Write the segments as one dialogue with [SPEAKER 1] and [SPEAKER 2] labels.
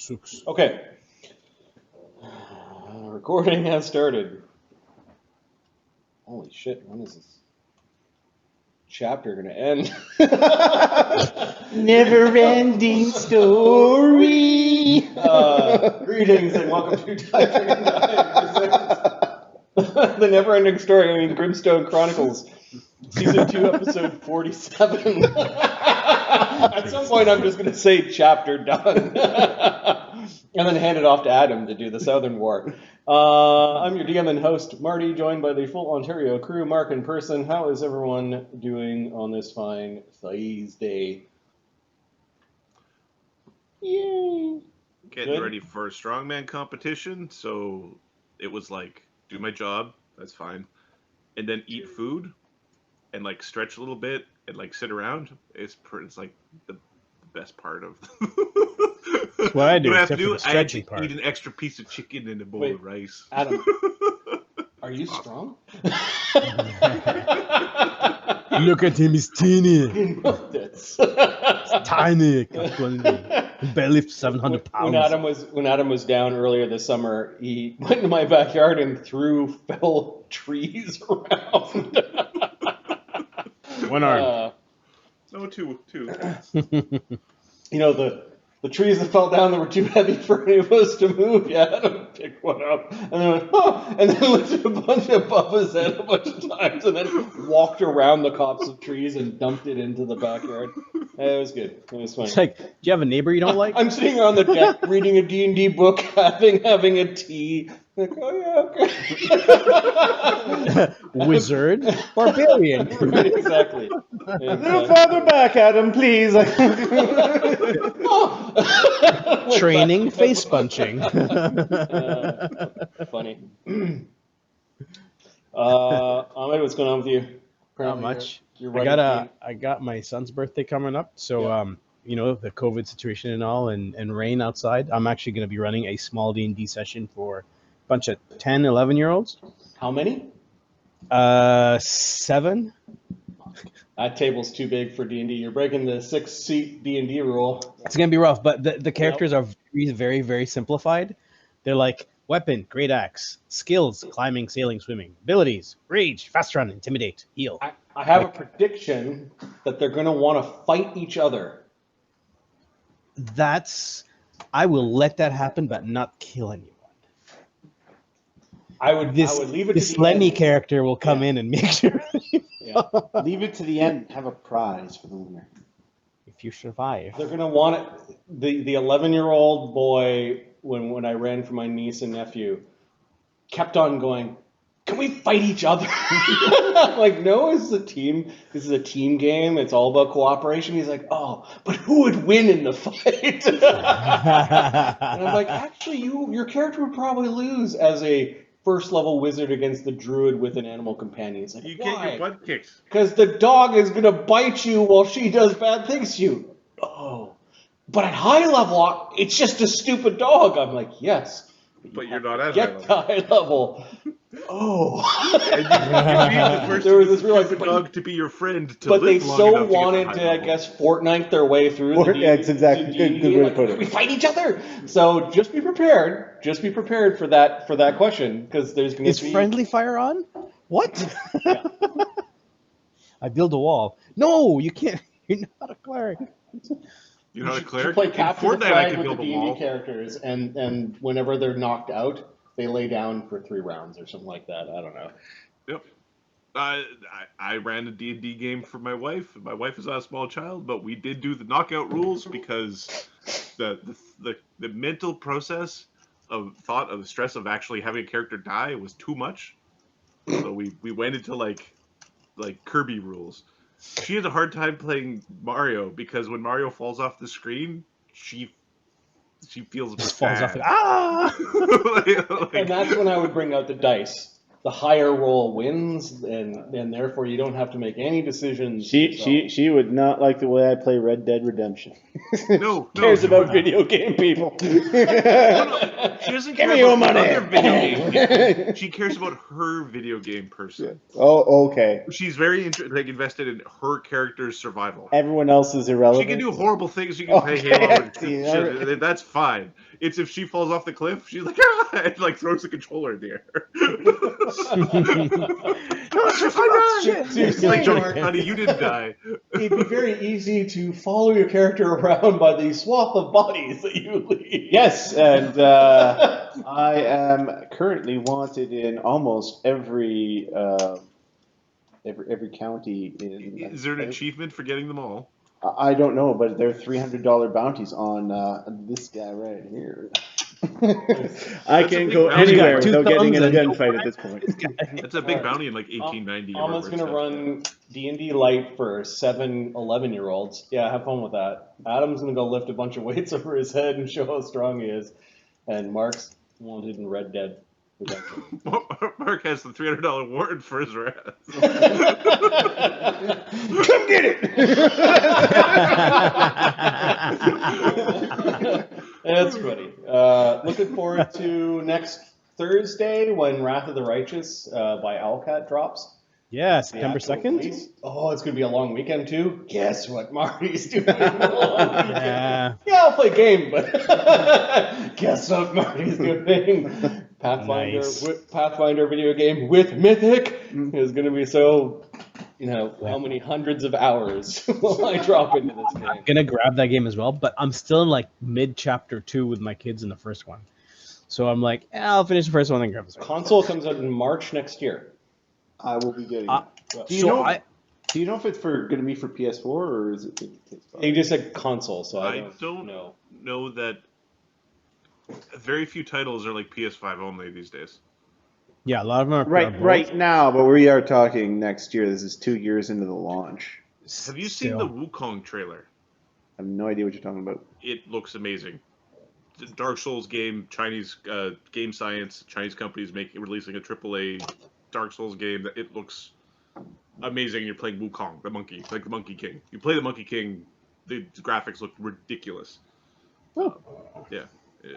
[SPEAKER 1] Sucks.
[SPEAKER 2] Okay. Recording has started. Holy shit, when is this chapter going to end?
[SPEAKER 3] Never-ending story.
[SPEAKER 2] Greetings and welcome to the never-ending story. I mean, Grimstone Chronicles, Season 2, Episode 47. At some point, I'm just going to say chapter done. And then hand it off to Adam to do the Southern War. I'm your DM and host, Marty, joined by the full Ontario crew, Mark in person. How is everyone doing on this fine Thursday? Yay!
[SPEAKER 4] Getting ready for a strongman competition, so it was like, do my job, that's fine, and then eat food, and like stretch a little bit, and like sit around. It's like the best part of.
[SPEAKER 1] That's what I do.
[SPEAKER 4] You have to
[SPEAKER 1] except for
[SPEAKER 4] do.
[SPEAKER 1] the
[SPEAKER 4] I had to
[SPEAKER 1] stretching part.
[SPEAKER 4] eat an extra piece of chicken and a bowl of rice.
[SPEAKER 2] Adam, are you strong?
[SPEAKER 1] Look at him, he's teeny.
[SPEAKER 2] That's...
[SPEAKER 1] Tiny. Barely 700 pounds.
[SPEAKER 2] When Adam was down earlier this summer, he went into my backyard and threw fell trees around.
[SPEAKER 1] One arm.
[SPEAKER 4] No, two.
[SPEAKER 2] You know, the trees that fell down that were too heavy for any of us to move, you had him pick one up, and then went, oh, and then lifted a bunch above his head a bunch of times, and then walked around the copse of trees and dumped it into the backyard. It was good. It was fun.
[SPEAKER 1] It's like, do you have a neighbor you don't like?
[SPEAKER 2] I'm sitting on the deck reading a D&D book, having a tea. Like, oh yeah, okay.
[SPEAKER 1] Wizard, barbarian.
[SPEAKER 2] Right, exactly.
[SPEAKER 3] Little farther back, Adam, please.
[SPEAKER 1] Training face punching.
[SPEAKER 2] Funny. Ahmed, what's going on with you?
[SPEAKER 1] Not much.
[SPEAKER 2] You're
[SPEAKER 1] I got my son's birthday coming up, so you know, the COVID situation and all, and rain outside. I'm actually going to be running a small D&D session for a bunch of 10, 11-year-olds.
[SPEAKER 2] How many?
[SPEAKER 1] 7.
[SPEAKER 2] That table's too big for D&D. You're breaking the 6-seat D&D rule.
[SPEAKER 1] It's going to be rough, but the characters are very, very, very simplified. They're like weapon, great axe, skills, climbing, sailing, swimming, abilities, rage, fast run, intimidate, heal.
[SPEAKER 2] I have a prediction that they're going to want to fight each other.
[SPEAKER 1] I will let that happen, but not kill anyone.
[SPEAKER 2] I would leave it to
[SPEAKER 1] this
[SPEAKER 2] the
[SPEAKER 1] Lenny
[SPEAKER 2] end.
[SPEAKER 1] character will come in and make sure.
[SPEAKER 3] Leave it to the end. Have a prize for the winner.
[SPEAKER 1] If you survive.
[SPEAKER 2] They're going to want it. The 11-year-old boy, when I ran for my niece and nephew, kept on going, can we fight each other? I'm like, no, this is a team. This is a team game. It's all about cooperation. He's like, oh, but who would win in the fight? And I'm like, actually, your character would probably lose as a first-level wizard against the druid with an animal companion. He's like,
[SPEAKER 4] You
[SPEAKER 2] why?
[SPEAKER 4] get your butt kicked.
[SPEAKER 2] Because the dog is going to bite you while she does bad things to you. Oh, but at high level, it's just a stupid dog. I'm like, yes.
[SPEAKER 4] But you're not at
[SPEAKER 2] Get to high level. Oh.
[SPEAKER 4] And you need the first
[SPEAKER 2] There was this real
[SPEAKER 4] dog to be your friend to
[SPEAKER 2] but they
[SPEAKER 4] live long
[SPEAKER 2] so
[SPEAKER 4] enough to
[SPEAKER 2] wanted
[SPEAKER 4] get
[SPEAKER 2] to,
[SPEAKER 4] high
[SPEAKER 2] I
[SPEAKER 4] level.
[SPEAKER 2] guess, Fortnite their way through.
[SPEAKER 3] That's exactly good way to put it.
[SPEAKER 2] We fight each other. So just be prepared. Just be prepared for that question, because there's going to be.
[SPEAKER 1] Is friendly fire on? What?
[SPEAKER 2] Yeah.
[SPEAKER 1] I build a wall. No, you can't. You're not a cleric.
[SPEAKER 4] You're not a
[SPEAKER 2] You
[SPEAKER 4] cleric?
[SPEAKER 2] play
[SPEAKER 4] In
[SPEAKER 2] capture the
[SPEAKER 4] Fortnite, I
[SPEAKER 2] flag
[SPEAKER 4] can
[SPEAKER 2] with the
[SPEAKER 4] build a
[SPEAKER 2] D&D
[SPEAKER 4] wall.
[SPEAKER 2] characters, and whenever they're knocked out, they lay down for 3 rounds or something like that. I don't know.
[SPEAKER 4] Yep. I ran a D&D game for my wife. My wife is not a small child, but we did do the knockout rules because the mental process of thought of the stress of actually having a character die was too much. So we went into like Kirby rules. She has a hard time playing Mario because when Mario falls off the screen, she feels
[SPEAKER 1] Just
[SPEAKER 4] bad.
[SPEAKER 1] falls off. Ah!
[SPEAKER 2] And that's when I would bring out the dice. The higher roll wins, and therefore you don't have to make any decisions.
[SPEAKER 3] She would not like the way I play Red Dead Redemption.
[SPEAKER 4] No,
[SPEAKER 3] Cares
[SPEAKER 4] she
[SPEAKER 3] about
[SPEAKER 4] wouldn't.
[SPEAKER 3] video game people.
[SPEAKER 4] No, she doesn't
[SPEAKER 3] Give
[SPEAKER 4] care
[SPEAKER 3] me your
[SPEAKER 4] about
[SPEAKER 3] money.
[SPEAKER 4] other video game people. She cares about her video game person.
[SPEAKER 3] Oh, okay.
[SPEAKER 4] She's very invested in her character's survival.
[SPEAKER 3] Everyone else is irrelevant.
[SPEAKER 4] She can do horrible things. She can play
[SPEAKER 3] Okay.
[SPEAKER 4] Halo. And
[SPEAKER 3] See,
[SPEAKER 4] shit, that's fine. It's if she falls off the cliff, she's like, ah! And like throws the controller in the air.
[SPEAKER 1] No, it's your fault. Shit.
[SPEAKER 2] Seriously,
[SPEAKER 4] Like,
[SPEAKER 2] Mark,
[SPEAKER 4] honey, you didn't die.
[SPEAKER 2] it'd be very easy to follow your character around by the swath of bodies that you leave.
[SPEAKER 3] Yes, and I am currently wanted in almost every county in.
[SPEAKER 4] Is there an achievement for getting them all?
[SPEAKER 3] I don't know, but there are $300 bounties on this guy right here. I
[SPEAKER 4] That's a
[SPEAKER 3] can't
[SPEAKER 4] big
[SPEAKER 3] go
[SPEAKER 4] bounty.
[SPEAKER 3] anywhere
[SPEAKER 1] He's got two
[SPEAKER 3] without getting in a
[SPEAKER 1] thumbs and-
[SPEAKER 3] gunfight at this point.
[SPEAKER 4] That's a big bounty in like 1890. or
[SPEAKER 2] Alma's
[SPEAKER 4] whatever
[SPEAKER 2] gonna
[SPEAKER 4] it's
[SPEAKER 2] run D&D Light for 11-year-olds. Yeah, have fun with that. Adam's gonna go lift a bunch of weights over his head and show how strong he is. And Mark's wanted in Red Dead Redemption.
[SPEAKER 4] Mark has the $300 warrant for his arrest.
[SPEAKER 3] Come get it!
[SPEAKER 2] That's funny. Looking forward to next Thursday when Wrath of the Righteous by Owlcat drops.
[SPEAKER 1] Yeah,
[SPEAKER 2] The
[SPEAKER 1] September
[SPEAKER 2] actual
[SPEAKER 1] 2nd.
[SPEAKER 2] release. Oh, it's going to be a long weekend too. Guess what Marty's doing? Yeah, I'll play game, but guess what Marty's doing? Pathfinder,
[SPEAKER 1] Nice.
[SPEAKER 2] Pathfinder video game with Mythic is going to be so, how many hundreds of hours will I drop into this game?
[SPEAKER 1] Gonna grab that game as well, but I'm still in like mid chapter 2 with my kids in the first one. So I'm like, I'll finish the first one and grab the second.
[SPEAKER 2] Console comes out in March next year.
[SPEAKER 3] I will be getting
[SPEAKER 1] Uh,
[SPEAKER 3] it.
[SPEAKER 2] Do
[SPEAKER 3] you know? Do you know if it's going to be for PS4 or is it?
[SPEAKER 2] They just said console, so I don't
[SPEAKER 4] know
[SPEAKER 2] know.
[SPEAKER 4] that very few titles are like PS5 only these days.
[SPEAKER 1] Yeah, a lot of them are
[SPEAKER 3] Right now, but we are talking next year. This is 2 years into the launch.
[SPEAKER 4] Have you seen the Wukong trailer?
[SPEAKER 3] I have no idea what you're talking about.
[SPEAKER 4] It looks amazing. It's a Dark Souls game, Chinese game science, Chinese companies releasing a AAA Dark Souls game. It looks amazing. You're playing Wukong, the monkey, like the Monkey King. You play the Monkey King, the graphics look ridiculous. Yeah.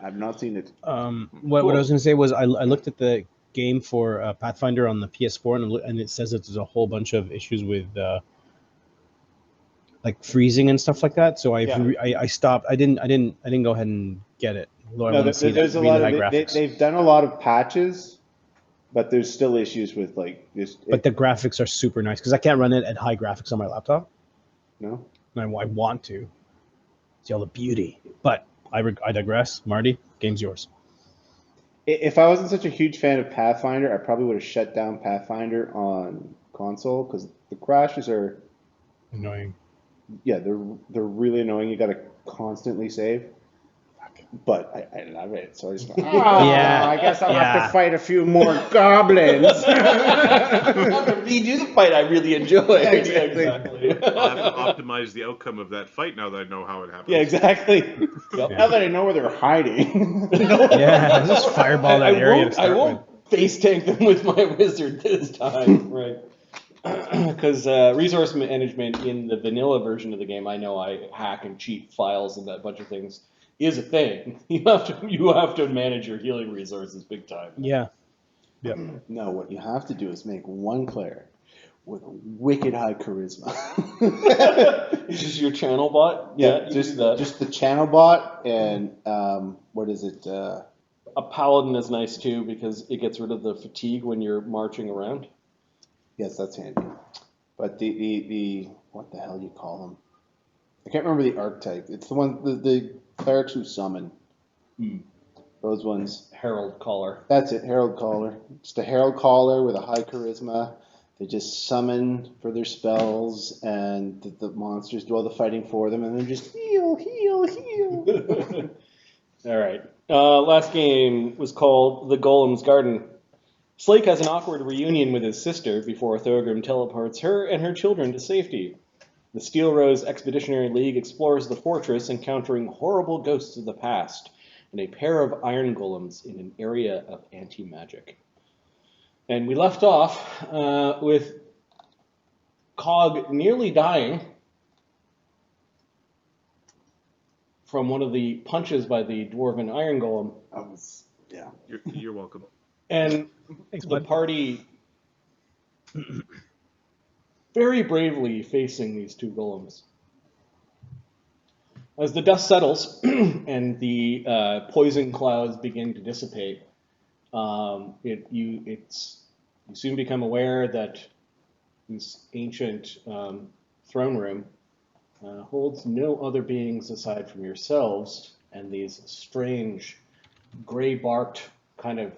[SPEAKER 3] I've not seen it.
[SPEAKER 1] What I was gonna say was I looked at the game for Pathfinder on the PS4 and it says that there's a whole bunch of issues with like freezing and stuff like that. So I stopped. I didn't go ahead and get it. Although I want to see
[SPEAKER 3] there's a
[SPEAKER 1] really
[SPEAKER 3] lot
[SPEAKER 1] high
[SPEAKER 3] of
[SPEAKER 1] graphics.
[SPEAKER 3] they've done a lot of patches, but there's still issues with like this.
[SPEAKER 1] But the graphics are super nice because I can't run it at high graphics on my laptop.
[SPEAKER 3] No.
[SPEAKER 1] And I want to see all the beauty. But I digress. Marty, game's yours.
[SPEAKER 3] If I wasn't such a huge fan of Pathfinder, I probably would have shut down Pathfinder on console because the crashes are
[SPEAKER 1] Annoying.
[SPEAKER 3] they're really annoying. You got to constantly save. But I love it. So I just I guess I'll have to fight a few more goblins.
[SPEAKER 2] Redo the fight I really enjoy.
[SPEAKER 3] Exactly.
[SPEAKER 4] I'll have to optimize the outcome of that fight now that I know how it happens.
[SPEAKER 3] Yeah, exactly. Now that I know where they're hiding.
[SPEAKER 1] Yeah, just fireball that area to
[SPEAKER 2] I
[SPEAKER 1] start
[SPEAKER 2] won't face tank them with my wizard this time, right? Because resource management in the vanilla version of the game, I know I hack and cheat files and that bunch of things is a thing. You have to manage your healing resources big time.
[SPEAKER 1] Yeah.
[SPEAKER 3] No, what you have to do is make one cleric with a wicked high charisma.
[SPEAKER 2] It's just your channel bot?
[SPEAKER 3] Yeah,
[SPEAKER 2] you
[SPEAKER 3] just
[SPEAKER 2] do that.
[SPEAKER 3] just the channel bot and what is it?
[SPEAKER 2] A paladin is nice too because it gets rid of the fatigue when you're marching around.
[SPEAKER 3] Yes, that's handy. But the what the hell do you call them? I can't remember the archetype. It's the one the clerics who summon. Those ones.
[SPEAKER 2] Herald Caller.
[SPEAKER 3] That's it, Herald Caller. Just a Herald Caller with a high charisma. They just summon for their spells, and the monsters do all the fighting for them, and then just heal.
[SPEAKER 2] All right. Last game was called The Golem's Garden. Slake has an awkward reunion with his sister before Thorgrim teleports her and her children to safety. The Steel Rose Expeditionary League explores the fortress, encountering horrible ghosts of the past and a pair of iron golems in an area of anti-magic. And we left off with Cog nearly dying from one of the punches by the dwarven iron golem.
[SPEAKER 3] Yeah.
[SPEAKER 4] You're welcome.
[SPEAKER 2] And the party very bravely facing these two golems. As the dust settles and the poison clouds begin to dissipate, you soon become aware that this ancient throne room holds no other beings aside from yourselves and these strange, gray-barked, kind of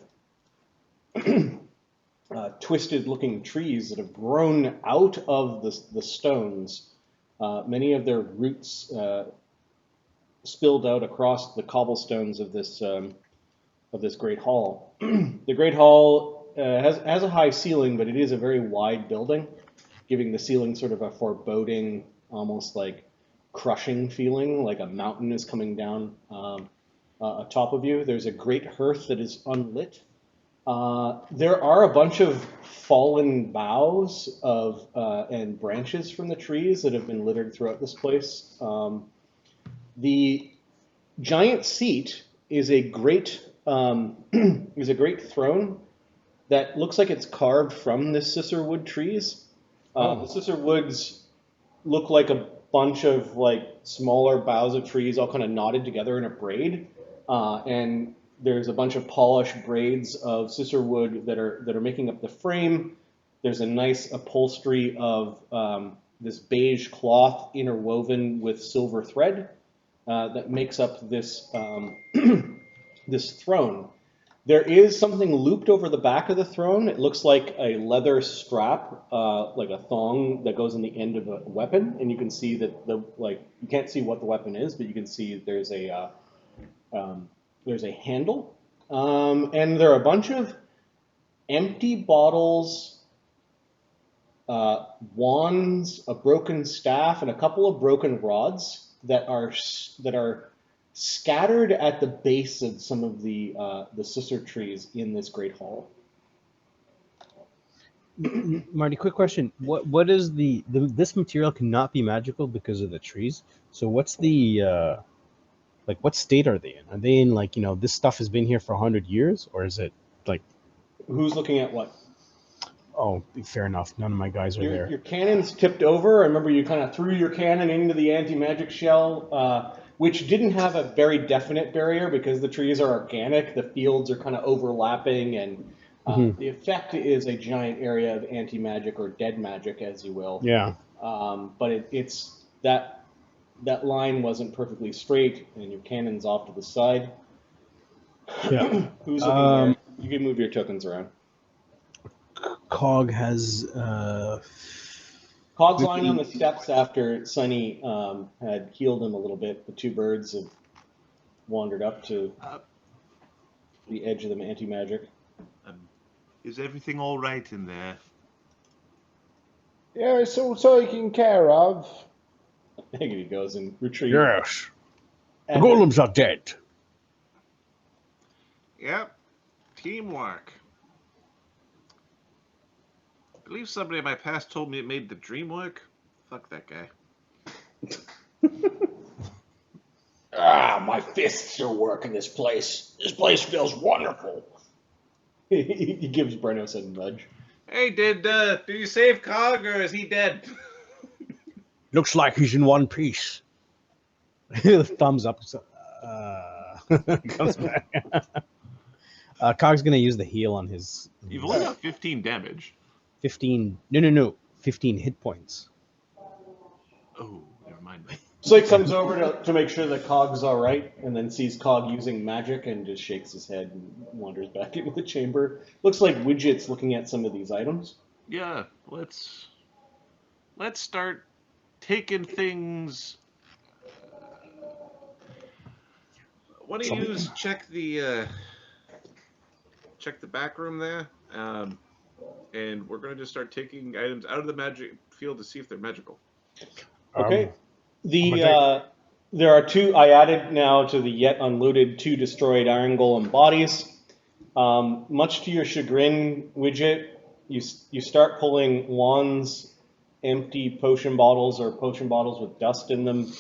[SPEAKER 2] twisted-looking trees that have grown out of the stones. Many of their roots spilled out across the cobblestones of this great hall. The great hall has a high ceiling, but it is a very wide building, giving the ceiling sort of a foreboding, almost like crushing feeling, like a mountain is coming down atop of you. There's a great hearth that is unlit. There are a bunch of fallen boughs and branches from the trees that have been littered throughout this place. The giant seat is a great throne that looks like it's carved from the cicerwood trees. The cicerwoods look like a bunch of like smaller boughs of trees all kind of knotted together in a braid, and there's a bunch of polished braids of cicerwood that are making up the frame. There's a nice upholstery of this beige cloth interwoven with silver thread that makes up this this throne. There is something looped over the back of the throne. It looks like a leather strap, like a thong that goes on the end of a weapon, and you can see that you can't see what the weapon is, but you can see there's a handle, and there are a bunch of empty bottles, wands, a broken staff, and a couple of broken rods that are scattered at the base of some of the cicer trees in this great hall.
[SPEAKER 1] Marty, quick question. What is this material cannot be magical because of the trees? So what's the what state are they in? Are they in this stuff has been here for 100 years, or is it like?
[SPEAKER 2] Who's looking at what?
[SPEAKER 1] Oh, fair enough. None of my guys are there.
[SPEAKER 2] Your cannon's tipped over. I remember you kind of threw your cannon into the anti-magic shell, which didn't have a very definite barrier because the trees are organic. The fields are kind of overlapping, and the effect is a giant area of anti-magic or dead magic, as you will.
[SPEAKER 1] Yeah.
[SPEAKER 2] But it's that line wasn't perfectly straight, and your cannon's off to the side.
[SPEAKER 1] Yeah.
[SPEAKER 2] Who's looking there? You can move your tokens around.
[SPEAKER 1] Cog has
[SPEAKER 2] Cog's lying on the steps after Sunny had healed him a little bit. The two birds have wandered up to the edge of the anti-magic.
[SPEAKER 4] Is everything all right in there?
[SPEAKER 3] Yeah, it's all taken care of.
[SPEAKER 2] He goes and retrieves.
[SPEAKER 1] Yes. The golems are dead.
[SPEAKER 4] Yep. Teamwork. I believe somebody in my past told me it made the dream work. Fuck that guy.
[SPEAKER 5] My fists still work in this place. This place feels wonderful.
[SPEAKER 2] He gives Brenos a nudge.
[SPEAKER 4] Hey, did you save Cog, or is he dead?
[SPEAKER 1] Looks like he's in one piece. Thumbs up. Comes back. Cog's gonna use the heal on his.
[SPEAKER 4] You've only got 15 damage.
[SPEAKER 1] 15. No. 15 hit points.
[SPEAKER 4] Oh, never mind.
[SPEAKER 2] Slake comes over to make sure that Cog's all right, and then sees Cog using magic and just shakes his head and wanders back into the chamber. Looks like Widget's looking at some of these items.
[SPEAKER 4] Yeah, let's start taking things. Why don't you just check the back room there, and we're gonna just start taking items out of the magic field to see if they're magical.
[SPEAKER 2] Okay. There are two. I added now to the yet unlooted 2 destroyed iron golem bodies. Much to your chagrin, Widget, you start pulling wands, empty potion bottles or potion bottles with dust in them,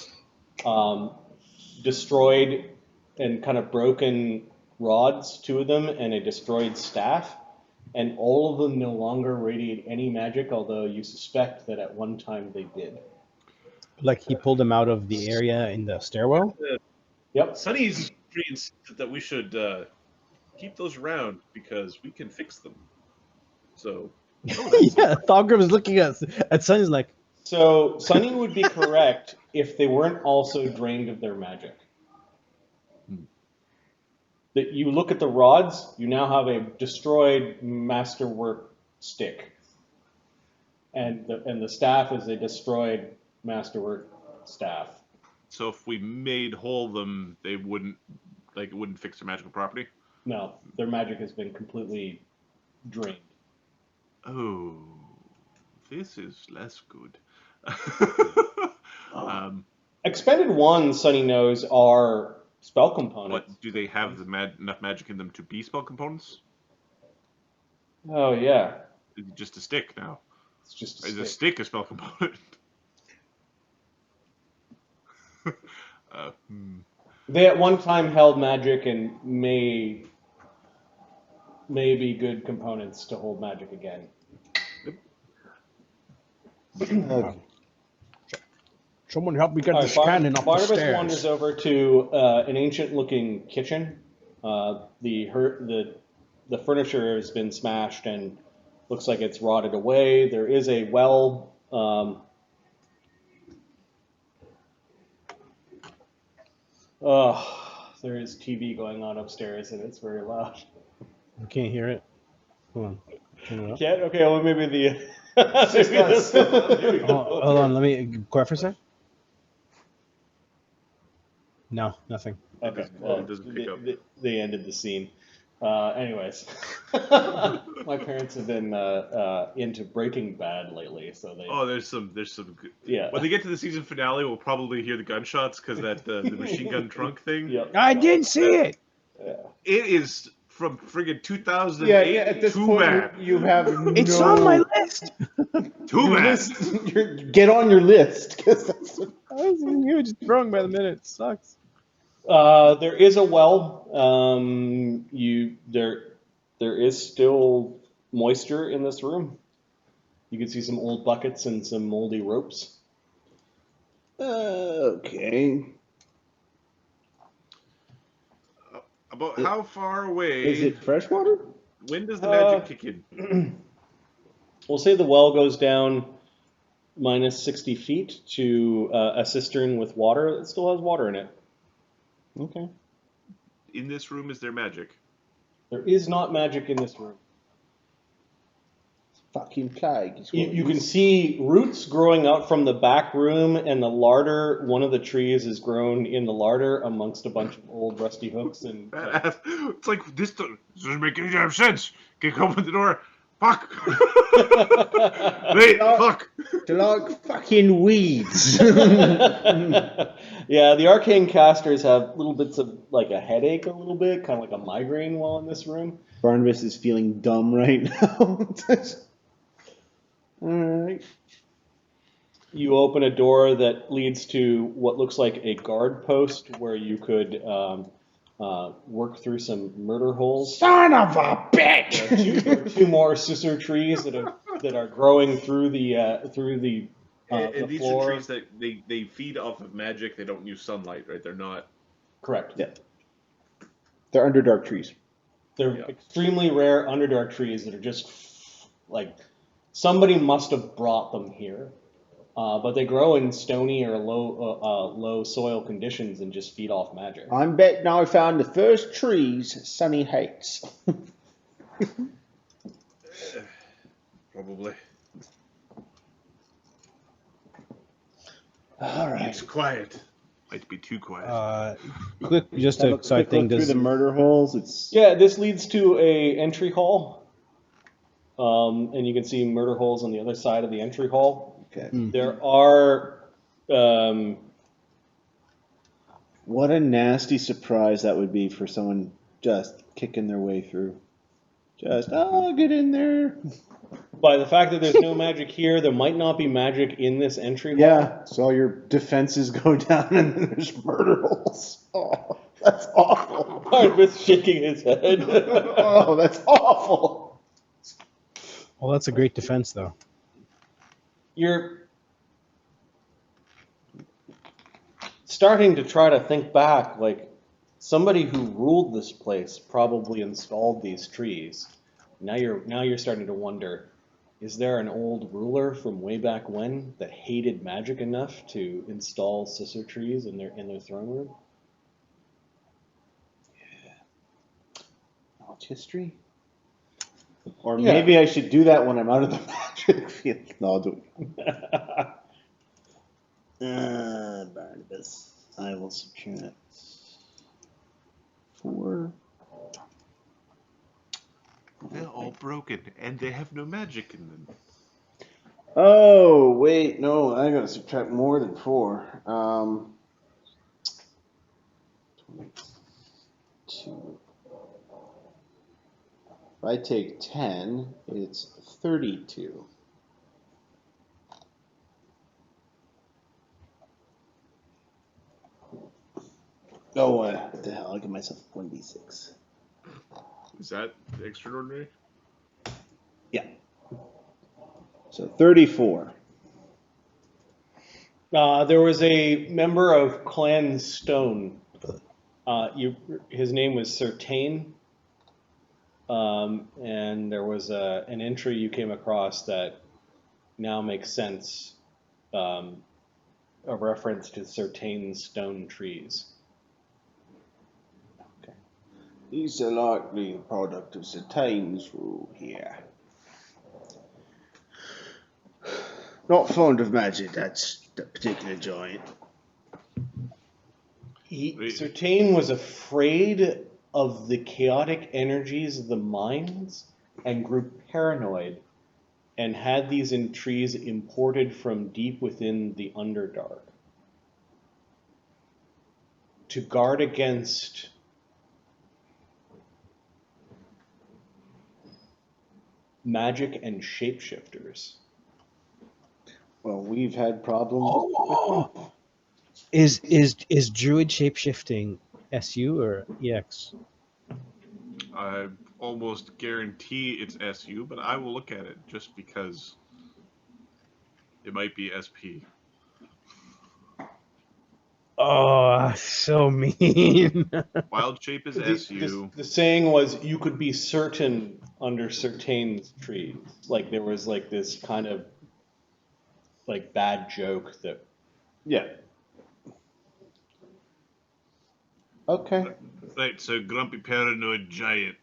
[SPEAKER 2] destroyed and kind of broken rods, 2 of them, and a destroyed staff. And all of them no longer radiate any magic, although you suspect that at one time they did.
[SPEAKER 1] Like he pulled him out of the area in the stairwell.
[SPEAKER 2] Yep.
[SPEAKER 4] Sonny's pretty insistent that we should keep those around because we can fix them. So,
[SPEAKER 1] Yeah, Thogrim is looking at Sunny's like,
[SPEAKER 2] So Sunny would be correct if they weren't also drained of their magic. That you look at the rods, you now have a destroyed masterwork stick, and the staff is a destroyed masterwork staff.
[SPEAKER 4] So if we made whole them, they wouldn't it wouldn't fix their magical property.
[SPEAKER 2] No, their magic has been completely drained.
[SPEAKER 4] Oh, this is less good.
[SPEAKER 2] Expended ones, Sunny knows, are spell components.
[SPEAKER 4] But do they have enough magic in them to be spell components?
[SPEAKER 2] Oh yeah,
[SPEAKER 4] Is it just a stick now?
[SPEAKER 2] it's just
[SPEAKER 4] Is
[SPEAKER 2] a
[SPEAKER 4] a
[SPEAKER 2] stick.
[SPEAKER 4] stick a spell component?
[SPEAKER 2] They at one time held magic and may be good components to hold magic again.
[SPEAKER 3] Okay.
[SPEAKER 1] someone help me get
[SPEAKER 2] All
[SPEAKER 1] this
[SPEAKER 2] right,
[SPEAKER 1] cannon up the
[SPEAKER 2] Barnabus
[SPEAKER 1] stairs.
[SPEAKER 2] wanders over to an ancient-looking kitchen. The furniture has been smashed and looks like it's rotted away. There is a well. There is TV going on upstairs and it's very loud.
[SPEAKER 1] You can't hear it. Hold on. Turn it up.
[SPEAKER 2] Can't? Okay, well maybe the.
[SPEAKER 1] Hold on, let me quiet for a sec. No, nothing.
[SPEAKER 2] Okay,
[SPEAKER 4] It
[SPEAKER 2] well,
[SPEAKER 4] doesn't pick up.
[SPEAKER 2] they ended the scene. Anyways, my parents have been into Breaking Bad lately, so they.
[SPEAKER 4] Oh, there's some good.
[SPEAKER 2] Yeah.
[SPEAKER 4] When they get to the season finale, we'll probably hear the gunshots because that the machine gun trunk thing.
[SPEAKER 2] Yep.
[SPEAKER 1] I didn't see it.
[SPEAKER 4] It is from friggin' 2008.
[SPEAKER 3] Yeah, at this
[SPEAKER 4] Too
[SPEAKER 3] point,
[SPEAKER 4] bad.
[SPEAKER 3] you have
[SPEAKER 1] It's
[SPEAKER 3] no...
[SPEAKER 1] on my list.
[SPEAKER 4] Too
[SPEAKER 3] Your
[SPEAKER 4] bad.
[SPEAKER 3] list, get on your list, because that's...
[SPEAKER 1] You're just growing by the minute. It sucks.
[SPEAKER 2] There is a well. There is still moisture in this room. You can see some old buckets and some moldy ropes.
[SPEAKER 3] Okay.
[SPEAKER 4] About how far away?
[SPEAKER 3] Is it freshwater?
[SPEAKER 4] When does the magic kick in?
[SPEAKER 2] We'll say the well goes down minus 60 feet to a cistern with water that still has water in it.
[SPEAKER 3] Okay.
[SPEAKER 4] In this room, is there magic?
[SPEAKER 2] There is not magic in this room.
[SPEAKER 3] Fucking plague. is what
[SPEAKER 2] You
[SPEAKER 3] it
[SPEAKER 2] can
[SPEAKER 3] is.
[SPEAKER 2] see roots growing up from the back room, and the larder, one of the trees is grown in the larder amongst a bunch of old rusty hooks. And
[SPEAKER 4] It's like this doesn't make any damn sense. Can you open the door? Fuck. Wait, fuck.
[SPEAKER 3] They're like fucking weeds.
[SPEAKER 2] Yeah, the arcane casters have little bits of like a headache a little bit, kind of like a migraine while in this room.
[SPEAKER 3] Barnabus is feeling dumb right now. Alright.
[SPEAKER 2] You open a door that leads to what looks like a guard post where you could work through some murder holes.
[SPEAKER 3] Son of a bitch!
[SPEAKER 2] There are two more scissor trees that are growing through the
[SPEAKER 4] And these
[SPEAKER 2] floor.
[SPEAKER 4] are trees that they feed off of magic. They don't use sunlight, right? They're not.
[SPEAKER 2] Correct.
[SPEAKER 3] Yeah. They're underdark trees.
[SPEAKER 2] They're
[SPEAKER 4] Yeah.
[SPEAKER 2] extremely rare underdark trees that are just like somebody must have brought them here, but they grow in stony or low soil conditions and just feed off magic.
[SPEAKER 3] I'm betting I found the first trees Sonny hates.
[SPEAKER 4] Probably.
[SPEAKER 3] Alright.
[SPEAKER 4] It's quiet. Might be too quiet.
[SPEAKER 1] Quick, just
[SPEAKER 3] Have
[SPEAKER 1] a side
[SPEAKER 3] quick
[SPEAKER 1] thing.
[SPEAKER 3] look through
[SPEAKER 1] Does
[SPEAKER 3] the murder holes. It's
[SPEAKER 2] Yeah, this leads to a entry hall, and you can see murder holes on the other side of the entry hall.
[SPEAKER 3] okay.
[SPEAKER 2] There are
[SPEAKER 3] What a nasty surprise that would be for someone just kicking their way through. Just, oh, get in there.
[SPEAKER 2] by the fact that there's no magic here, there might not be magic in this entry hall.
[SPEAKER 3] Yeah, so all your defenses go down and then there's murder holes. Oh, that's awful.
[SPEAKER 2] Barnabas shaking his head.
[SPEAKER 3] Oh, that's awful.
[SPEAKER 1] well, that's a great defense, though.
[SPEAKER 2] You're starting to try to think back, like somebody who ruled this place probably installed these trees. Now you're starting to wonder, is there an old ruler from way back when that hated magic enough to install scissor trees in their throne room?
[SPEAKER 3] Knowledge history? Or
[SPEAKER 2] Yeah.
[SPEAKER 3] maybe I should do that when I'm out of the magic field. No, I'll do it. Barnabus. I will subtract 4.
[SPEAKER 4] They're all broken, and they have no magic in them.
[SPEAKER 3] Oh, wait, no, I gotta subtract more than 4. 22. If I take 10, it's 32. Oh, what the hell? I'll give myself 1d6.
[SPEAKER 4] Is that extraordinary?
[SPEAKER 3] Yeah. So 34.
[SPEAKER 2] There was a member of Clan Stone. His name was Certain. And there was an entry you came across that now makes sense. A reference to certain stone trees.
[SPEAKER 3] These are likely a product of Satane's rule here. Not fond of magic, that's that particular giant.
[SPEAKER 2] Certain was afraid of the chaotic energies of the mines and grew paranoid and had these trees imported from deep within the Underdark to guard against magic and shapeshifters.
[SPEAKER 3] Well, we've had problems with them.
[SPEAKER 1] Is druid shapeshifting SU or EX?
[SPEAKER 4] I almost guarantee it's SU, but I will look at it just because it might be SP.
[SPEAKER 1] Oh, so mean.
[SPEAKER 4] Wild shape is SU.
[SPEAKER 2] The saying was you could be certain under certain trees. Like there was like this kind of like bad joke that.
[SPEAKER 3] Yeah. Okay.
[SPEAKER 4] Right, so grumpy paranoid giant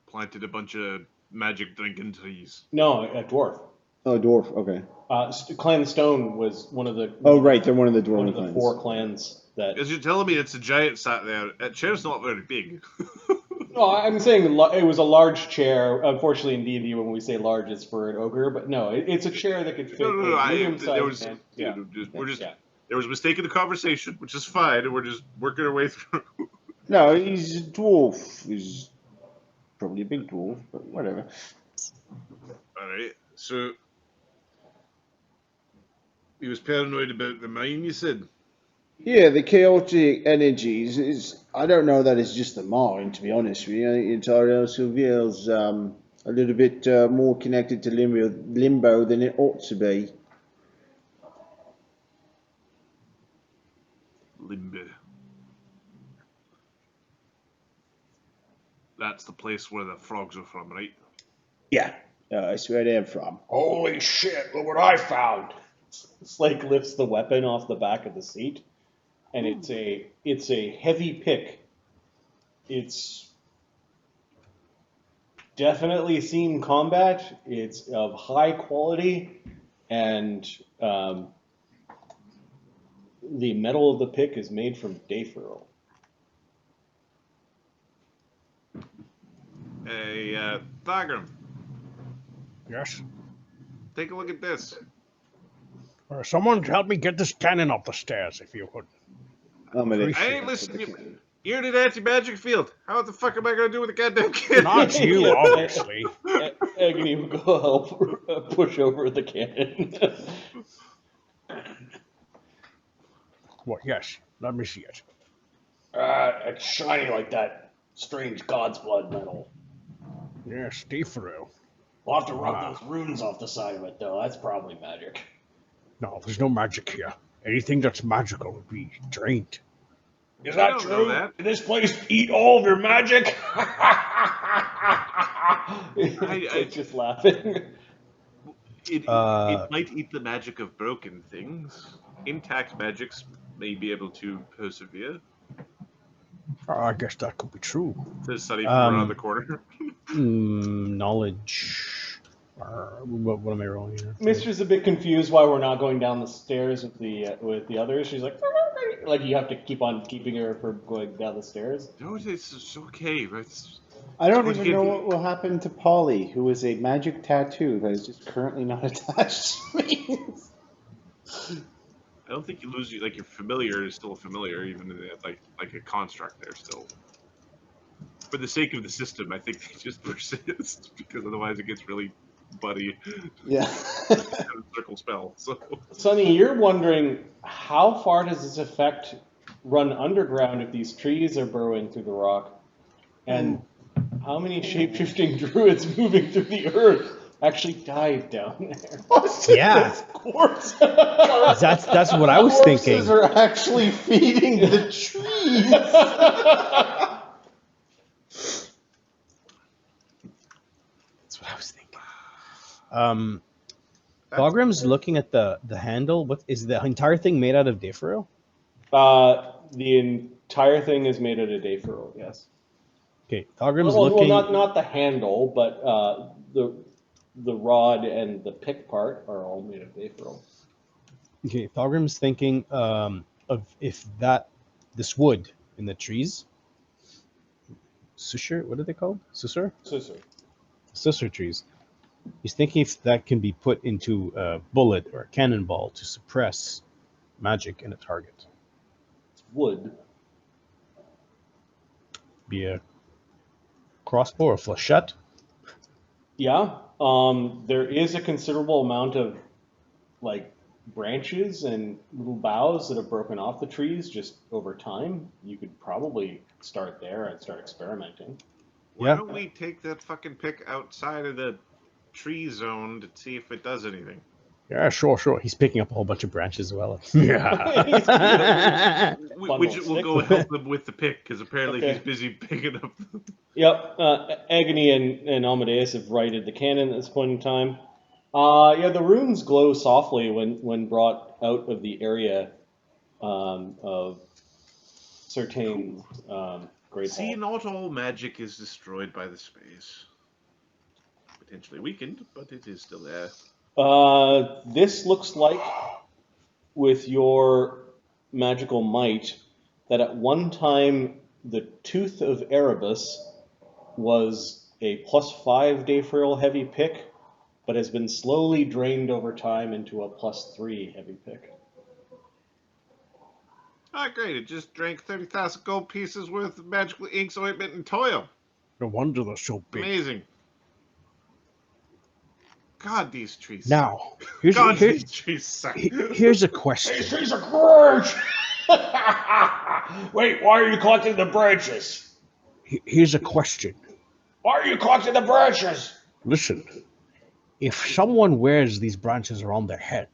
[SPEAKER 4] planted a bunch of magic drinking trees.
[SPEAKER 2] No, a dwarf.
[SPEAKER 3] Oh, dwarf. Okay.
[SPEAKER 2] Clan Stone was one of the.
[SPEAKER 3] Oh, right. They're one of the dwarven
[SPEAKER 2] One of the
[SPEAKER 3] clans.
[SPEAKER 2] 4 clans that.
[SPEAKER 4] As you're telling me it's a giant sat there, that chair's not very big.
[SPEAKER 2] No, I'm saying it was a large chair. Unfortunately, in D&D, when we say large, it's for an ogre. But no, it's a chair that could fit a medium-sized man. Yeah.
[SPEAKER 4] There was a mistake in the conversation, which is fine, and we're just working our way through.
[SPEAKER 3] No, he's a dwarf. He's probably a big dwarf, but whatever.
[SPEAKER 4] All right, so he was paranoid about the mine, you said?
[SPEAKER 3] Yeah, the chaotic energies is. I don't know that it's just the mine, to be honest with you. I think the entire Sylvia's a little bit more connected to limbo than it ought to be.
[SPEAKER 4] Limbo. That's the place where the frogs are from, right?
[SPEAKER 3] Yeah, that's where they're from.
[SPEAKER 5] Holy shit, look what I found.
[SPEAKER 2] Slake lifts the weapon off the back of the seat, and it's a heavy pick. It's definitely seen combat. It's of high quality, and the metal of the pick is made from dayfurl.
[SPEAKER 4] Hey, Thagrim,
[SPEAKER 6] Yes.
[SPEAKER 4] take a look at this.
[SPEAKER 6] Someone help me get this cannon up the stairs, if you could.
[SPEAKER 4] I ain't listening. You're in an anti-magic field. How the fuck am I gonna do with a goddamn cannon?
[SPEAKER 6] Not you,
[SPEAKER 2] Yeah.
[SPEAKER 6] obviously.
[SPEAKER 2] Agony will go help push over the cannon.
[SPEAKER 6] What? Yes. Let me see it.
[SPEAKER 5] It's shiny like that strange god's blood metal.
[SPEAKER 6] Yes, Deefru.
[SPEAKER 5] We'll have to rub those runes off the side of it, though. That's probably magic.
[SPEAKER 6] No, there's no magic here. Anything that's magical would be drained.
[SPEAKER 5] Is
[SPEAKER 4] I
[SPEAKER 5] that
[SPEAKER 4] don't know
[SPEAKER 5] true?
[SPEAKER 4] that.
[SPEAKER 5] Did this place eat all of your magic?
[SPEAKER 2] It's just laughing.
[SPEAKER 4] It might eat the magic of broken things. Intact magics may be able to persevere.
[SPEAKER 6] I guess that could be true.
[SPEAKER 4] Says Sunny from around the corner.
[SPEAKER 1] Knowledge. What am I rolling here?
[SPEAKER 2] Mister's a bit confused why we're not going down the stairs with the others. She's like you have to keep on keeping her from going down the stairs.
[SPEAKER 4] No, it's okay. It's,
[SPEAKER 3] I don't
[SPEAKER 4] Would
[SPEAKER 3] even
[SPEAKER 4] you
[SPEAKER 3] know
[SPEAKER 4] be-
[SPEAKER 3] what will happen to Polly, who is a magic tattoo that is just currently not attached to me.
[SPEAKER 4] I don't think you lose your familiar is still a familiar, even like a construct there still. For the sake of the system, I think they just persist because otherwise it gets really buddy.
[SPEAKER 3] Yeah.
[SPEAKER 4] Circle spell. So
[SPEAKER 2] Sonny, you're wondering how far does this effect run underground if these trees are burrowing through the rock, and how many shape-shifting druids moving through the earth actually died down there?
[SPEAKER 1] Yeah.
[SPEAKER 2] Corpse.
[SPEAKER 1] That's what I was
[SPEAKER 3] Corpses
[SPEAKER 1] thinking.
[SPEAKER 3] are actually feeding the trees.
[SPEAKER 1] That's what I was thinking. Bogram's looking at the handle. What is the entire thing made out of Dayfurrow?
[SPEAKER 2] The entire thing is made out of Dayfurrow, yes.
[SPEAKER 1] Okay, Thogram's
[SPEAKER 2] Well,
[SPEAKER 1] looking.
[SPEAKER 2] not the handle, but the rod and the pick part are all made of Dayfurrow.
[SPEAKER 1] Okay, Thogram's thinking of if this wood in the trees, susur, what are they called? Susur? Susur trees. He's thinking if that can be put into a bullet or a cannonball to suppress magic in a target.
[SPEAKER 2] It's wood.
[SPEAKER 1] Be a crossbow or flechette.
[SPEAKER 2] Yeah. There is a considerable amount of branches and little boughs that have broken off the trees just over time. You could probably start there and start experimenting.
[SPEAKER 4] why
[SPEAKER 1] Yeah.
[SPEAKER 4] don't we take that fucking pick outside of the tree zone to see if it does anything?
[SPEAKER 6] Yeah, sure.
[SPEAKER 1] He's picking up a whole bunch of branches as well.
[SPEAKER 6] Yeah.
[SPEAKER 4] We'll go help him with the pick because apparently
[SPEAKER 2] Okay.
[SPEAKER 4] he's busy picking up.
[SPEAKER 2] Yep. Agony and Amadeus have righted the cannon at this point in time. Yeah, the runes glow softly when brought out of the area of certain great
[SPEAKER 4] See,
[SPEAKER 2] hall.
[SPEAKER 4] not all magic is destroyed by the space. Potentially weakened, but it is still there.
[SPEAKER 2] This looks like, with your magical might, that at one time the Tooth of Erebus was a +5 Dayfurl heavy pick, but has been slowly drained over time into a +3 heavy pick.
[SPEAKER 4] Ah, great! It just drank 30,000 gold pieces worth of magical inks, ointment, and toil.
[SPEAKER 6] No wonder they're so big.
[SPEAKER 4] Amazing. God, these trees.
[SPEAKER 1] Now,
[SPEAKER 4] God, these trees suck.
[SPEAKER 1] here's a question.
[SPEAKER 5] These trees are great! Wait, why are you collecting the branches?
[SPEAKER 6] Here's a question.
[SPEAKER 5] Why are you collecting the branches?
[SPEAKER 6] Listen, if someone wears these branches around their head,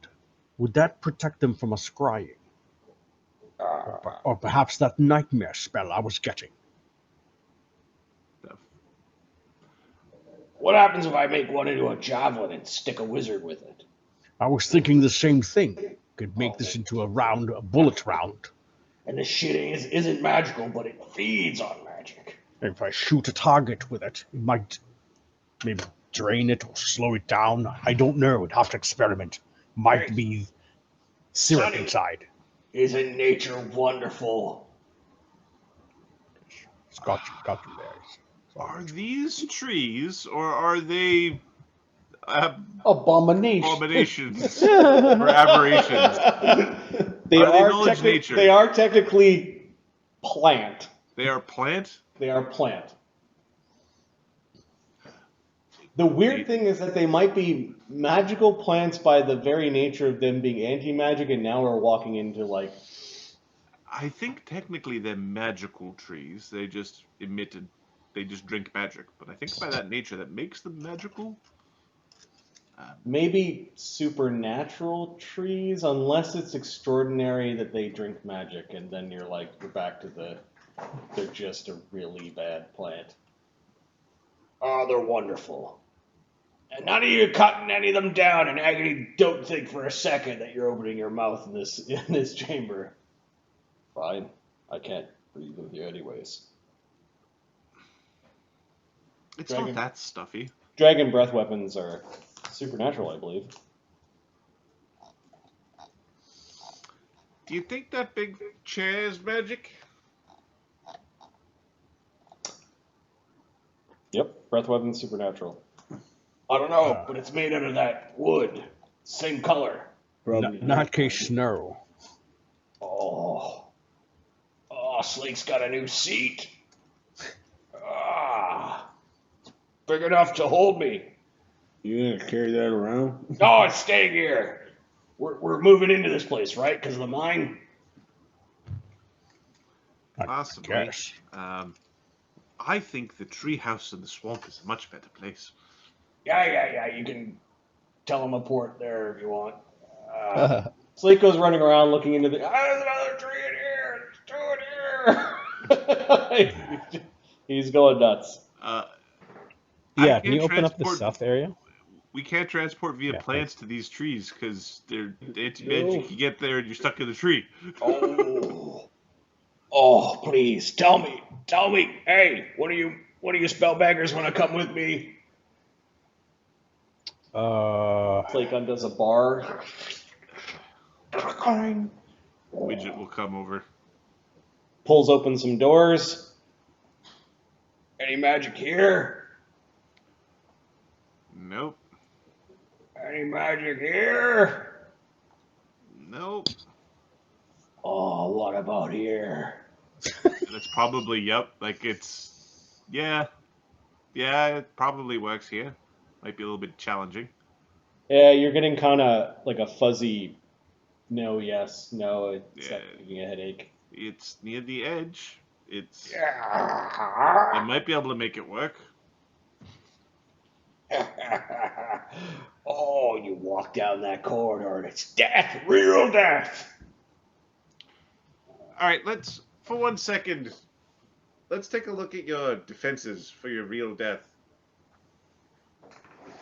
[SPEAKER 6] would that protect them from a scrying? Or perhaps that nightmare spell I was getting?
[SPEAKER 5] What happens if I make one into a javelin and stick a wizard with it?
[SPEAKER 6] I was thinking the same thing. Could make this into a bullet round.
[SPEAKER 5] And the shit isn't magical, but it feeds on magic.
[SPEAKER 6] If I shoot a target with it, it might maybe drain it or slow it down. I don't know. I'd have to experiment. Might be syrup
[SPEAKER 5] Sonny.
[SPEAKER 6] inside.
[SPEAKER 5] Isn't nature wonderful?
[SPEAKER 6] It's got you there.
[SPEAKER 4] Are these trees, or are they
[SPEAKER 3] Abomination.
[SPEAKER 4] abominations or aberrations?
[SPEAKER 2] They
[SPEAKER 4] Are they
[SPEAKER 2] are,
[SPEAKER 4] knowledge nature?
[SPEAKER 2] they are technically plant.
[SPEAKER 4] They are plant?
[SPEAKER 2] They are plant. The weird thing is that they might be magical plants by the very nature of them being anti-magic, and now we're walking into
[SPEAKER 4] I think technically they're magical trees. They just drink magic. But I think by that nature that makes them magical.
[SPEAKER 2] Maybe supernatural trees, unless it's extraordinary that they drink magic, and then you're back to they're just a really bad plant.
[SPEAKER 5] Oh, they're wonderful. And none of you cutting any of them down, and I don't think for a second that you're opening your mouth
[SPEAKER 2] in this chamber. Fine. I can't breathe with you anyways.
[SPEAKER 4] It's not that stuffy.
[SPEAKER 2] Dragon breath weapons are supernatural, I believe.
[SPEAKER 4] Do you think that big chair is magic?
[SPEAKER 2] Yep, breath weapons supernatural.
[SPEAKER 5] I don't know, but it's made out of that wood. Same color.
[SPEAKER 6] Not case snow.
[SPEAKER 5] Oh, Slake's got a new seat. Big enough to hold me.
[SPEAKER 3] You gonna carry that around?
[SPEAKER 5] No, it's staying here. We're moving into this place, right? Because of the mine?
[SPEAKER 4] Possibly. I think the treehouse in the swamp is a much better place.
[SPEAKER 5] Yeah. You can tell him a port there if you want.
[SPEAKER 2] Slake goes running around looking into there's another tree in here. There's two in here. He's going nuts.
[SPEAKER 1] Yeah, can you open up the south area?
[SPEAKER 4] We can't transport via plants to these trees because they're anti-magic. You get there and you're stuck in the tree.
[SPEAKER 5] Oh, please tell me. Hey, one of you spellbaggers want to come with me?
[SPEAKER 2] Slake undoes a bar.
[SPEAKER 4] Widget will come over.
[SPEAKER 2] Pulls open some doors.
[SPEAKER 5] Any magic here?
[SPEAKER 4] Nope.
[SPEAKER 5] Any magic here?
[SPEAKER 4] Nope.
[SPEAKER 5] Oh, what about here?
[SPEAKER 4] That's probably, yep. Yeah, it probably works here. Might be a little bit challenging.
[SPEAKER 2] Yeah, you're getting kind of like a fuzzy no, yes, no. It's giving you a headache.
[SPEAKER 4] It's near the edge.
[SPEAKER 5] Yeah.
[SPEAKER 4] I might be able to make it work.
[SPEAKER 5] Oh, you walk down that corridor and it's death, real death.
[SPEAKER 4] All right, for 1 second, let's take a look at your defenses for your real death.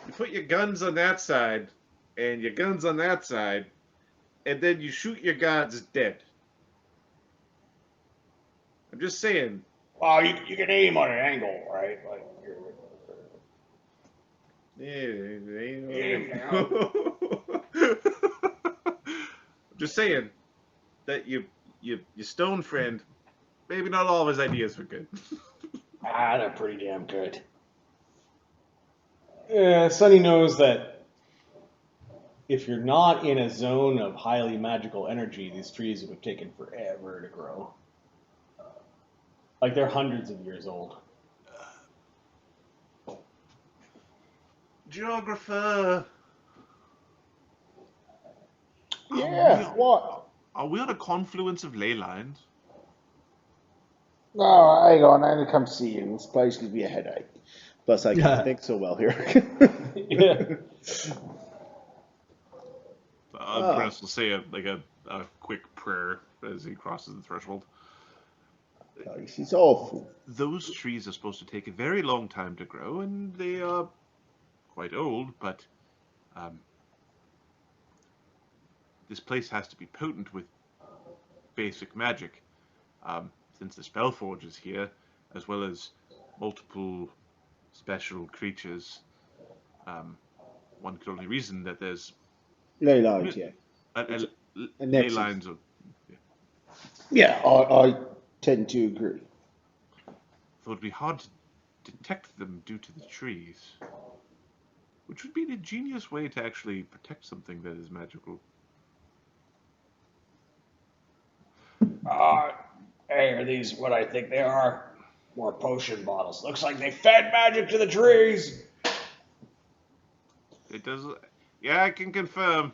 [SPEAKER 4] You put your guns on that side, and your guns on that side, and then you shoot your guards dead. I'm just saying.
[SPEAKER 5] Well, you can aim on an angle, right? Like
[SPEAKER 4] I'm just saying that your stone friend, maybe not all of his ideas were good.
[SPEAKER 5] they're pretty damn good.
[SPEAKER 2] Yeah, Sonny knows that if you're not in a zone of highly magical energy, these trees would have taken forever to grow. Like they're hundreds of years old.
[SPEAKER 4] Geographer.
[SPEAKER 3] Yeah, what?
[SPEAKER 4] Are we on a confluence of ley lines?
[SPEAKER 3] No, hang on, I'm gonna come see you. This place gives me a headache. Plus, I can't think so well here.
[SPEAKER 2] Yeah.
[SPEAKER 4] Bress will say a quick prayer as he crosses the threshold.
[SPEAKER 3] She's awful.
[SPEAKER 4] Those trees are supposed to take a very long time to grow, and they are quite old, but this place has to be potent with basic magic. Since the Spellforge is here, as well as multiple special creatures, one could only reason that there's
[SPEAKER 3] Ley lines, yeah.
[SPEAKER 4] Ley lines of...
[SPEAKER 3] Yeah, I tend to agree.
[SPEAKER 4] Though it'd be hard to detect them due to the trees, which would be an ingenious way to actually protect something that is magical.
[SPEAKER 5] Hey, are these what I think they are? More potion bottles. Looks like they fed magic to the trees.
[SPEAKER 4] It does. Yeah, I can confirm.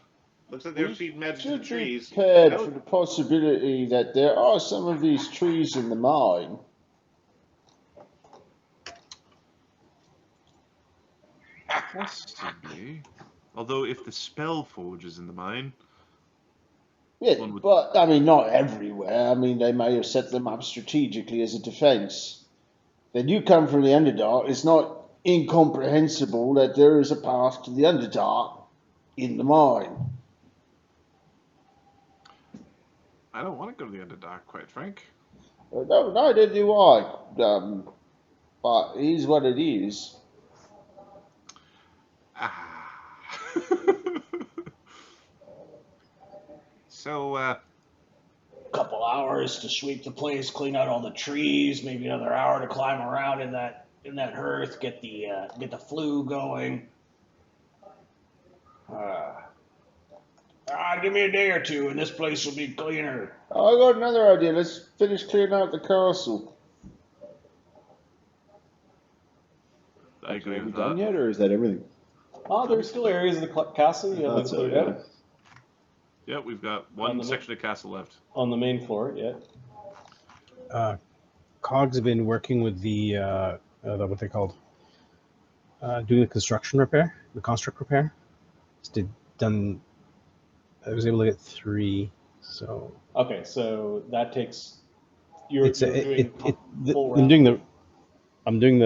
[SPEAKER 4] Looks like they're feeding magic to the trees.
[SPEAKER 3] Prepared for the possibility that there are some of these trees in the mine.
[SPEAKER 4] Possibly. Although if the spell forge is in the mine,
[SPEAKER 3] Yeah,
[SPEAKER 4] One would-
[SPEAKER 3] but I mean, not everywhere. I mean, they may have set them up strategically as a defense. Then you come from the Underdark. It's not incomprehensible that there is a path to the Underdark in the mine.
[SPEAKER 4] I don't want to go to the Underdark, quite frank.
[SPEAKER 3] No, neither do I. But it is what it is.
[SPEAKER 4] Ah. So,
[SPEAKER 5] Couple hours to sweep the place, clean out all the trees, maybe another hour to climb around in that hearth, get the flue going. Give me a day or two, and this place will be cleaner.
[SPEAKER 3] I got another idea. Let's finish clearing out the castle.
[SPEAKER 4] I agree
[SPEAKER 7] Have we
[SPEAKER 4] with
[SPEAKER 7] done
[SPEAKER 4] that.
[SPEAKER 7] yet, or is that everything?
[SPEAKER 2] Oh, there's still areas of the castle you haven't
[SPEAKER 7] Thought so,
[SPEAKER 2] cleared
[SPEAKER 7] yeah.
[SPEAKER 2] out.
[SPEAKER 4] Yeah, we've got
[SPEAKER 2] On
[SPEAKER 4] one
[SPEAKER 2] the
[SPEAKER 4] section of castle left.
[SPEAKER 2] On the main floor, yeah.
[SPEAKER 1] Cogs have been working with the what they called doing the construction repair, the construct repair. I was able to get 3, so
[SPEAKER 2] Okay, so that takes. You're doing full
[SPEAKER 1] I'm
[SPEAKER 2] round.
[SPEAKER 1] doing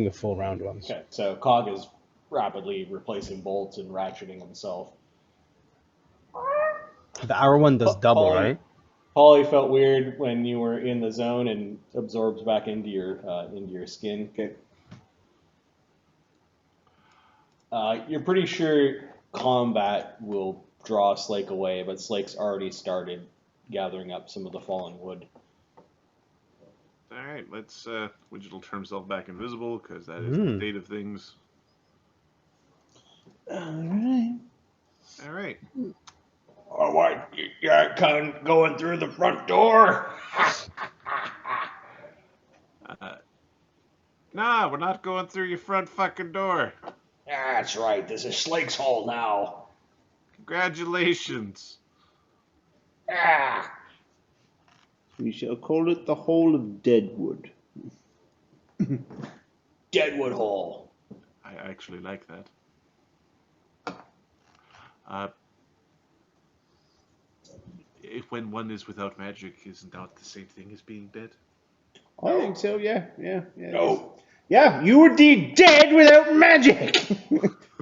[SPEAKER 1] the full round ones.
[SPEAKER 2] Okay, so Cog is rapidly replacing bolts and ratcheting himself.
[SPEAKER 1] The hour one does double,
[SPEAKER 2] Polly-
[SPEAKER 1] right?
[SPEAKER 2] Polly felt weird when you were in the zone and absorbs back into your skin.
[SPEAKER 3] Okay.
[SPEAKER 2] You're pretty sure combat will draw Slake away, but Slake's already started gathering up some of the fallen wood.
[SPEAKER 4] All right, let's Widget will turn himself back invisible because that is the state of things.
[SPEAKER 3] Alright.
[SPEAKER 4] All right.
[SPEAKER 5] Oh, what? You're going through the front door?
[SPEAKER 4] Nah, we're not going through your front fucking door.
[SPEAKER 5] That's right. This is Slake's hole now.
[SPEAKER 4] Congratulations.
[SPEAKER 5] Ah.
[SPEAKER 3] We shall call it the Hole of Deadwood.
[SPEAKER 5] Deadwood hole.
[SPEAKER 4] I actually like that. If when one is without magic, isn't that the same thing as being dead?
[SPEAKER 3] I think so, yeah.
[SPEAKER 5] No.
[SPEAKER 3] Yeah, you would be dead without magic!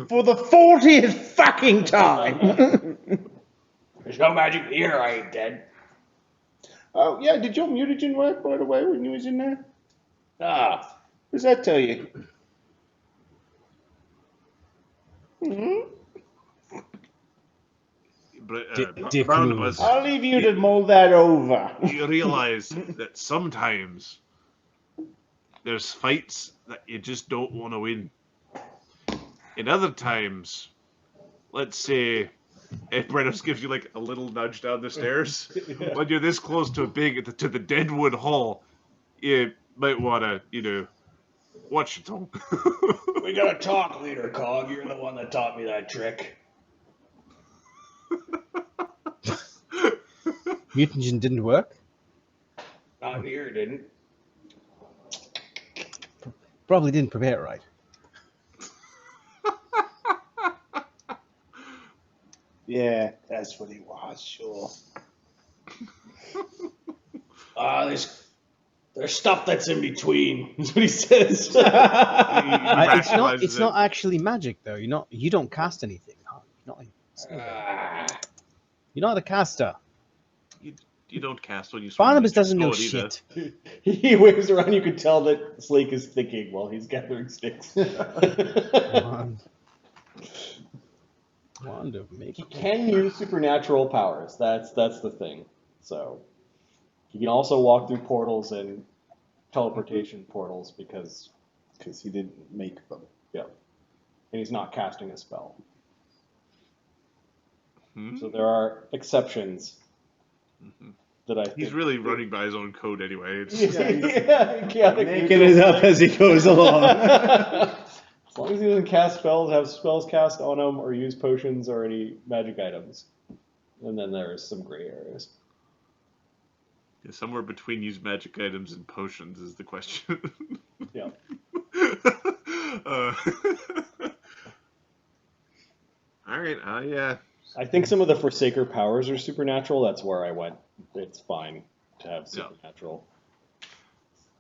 [SPEAKER 3] For the 40th fucking time!
[SPEAKER 5] There's no magic here. I ain't dead.
[SPEAKER 3] Oh, yeah, did your mutagen work right away when you was in there?
[SPEAKER 5] Ah.
[SPEAKER 3] What does that tell you? Hmm?
[SPEAKER 1] Dick
[SPEAKER 4] Barnabus,
[SPEAKER 3] I'll leave you to mull that over.
[SPEAKER 4] you realize that sometimes there's fights that you just don't want to win. In other times, let's say, if Barnabus gives you like a little nudge down the stairs, when you're this close to to the Deadwood Hall, you might want to, watch your tongue.
[SPEAKER 5] We gotta talk, Leader Cog. You're the one that taught me that trick.
[SPEAKER 1] Mutagen didn't work.
[SPEAKER 5] Not here, it didn't.
[SPEAKER 1] Probably didn't prepare it right.
[SPEAKER 3] Yeah, that's what he was, sure.
[SPEAKER 5] There's stuff that's in between.
[SPEAKER 2] That's what he says.
[SPEAKER 1] It's
[SPEAKER 4] rationalizes
[SPEAKER 1] not actually magic though. You don't cast anything. Huh? You're not a caster.
[SPEAKER 4] You don't cast when you.
[SPEAKER 1] Barnabus
[SPEAKER 4] swing
[SPEAKER 1] doesn't know
[SPEAKER 4] Adita.
[SPEAKER 1] shit.
[SPEAKER 2] He waves around. You can tell that Slake is thinking while he's gathering sticks.
[SPEAKER 1] Wand of make.
[SPEAKER 2] He can use supernatural powers. That's the thing. So he can also walk through portals and teleportation portals because
[SPEAKER 3] Because he didn't make them.
[SPEAKER 2] and he's not casting a spell.
[SPEAKER 4] Hmm?
[SPEAKER 2] So there are exceptions that I think.
[SPEAKER 4] He's really running by his own code anyway. It's,
[SPEAKER 3] Making it up as he goes along.
[SPEAKER 2] As long as he doesn't cast spells, have spells cast on him, or use potions or any magic items. And then there's some gray areas.
[SPEAKER 4] Yeah, somewhere between use magic items and potions is the question.
[SPEAKER 2] Yeah.
[SPEAKER 4] All right.
[SPEAKER 2] I think some of the Forsaker powers are supernatural. That's where I went. It's fine to have supernatural.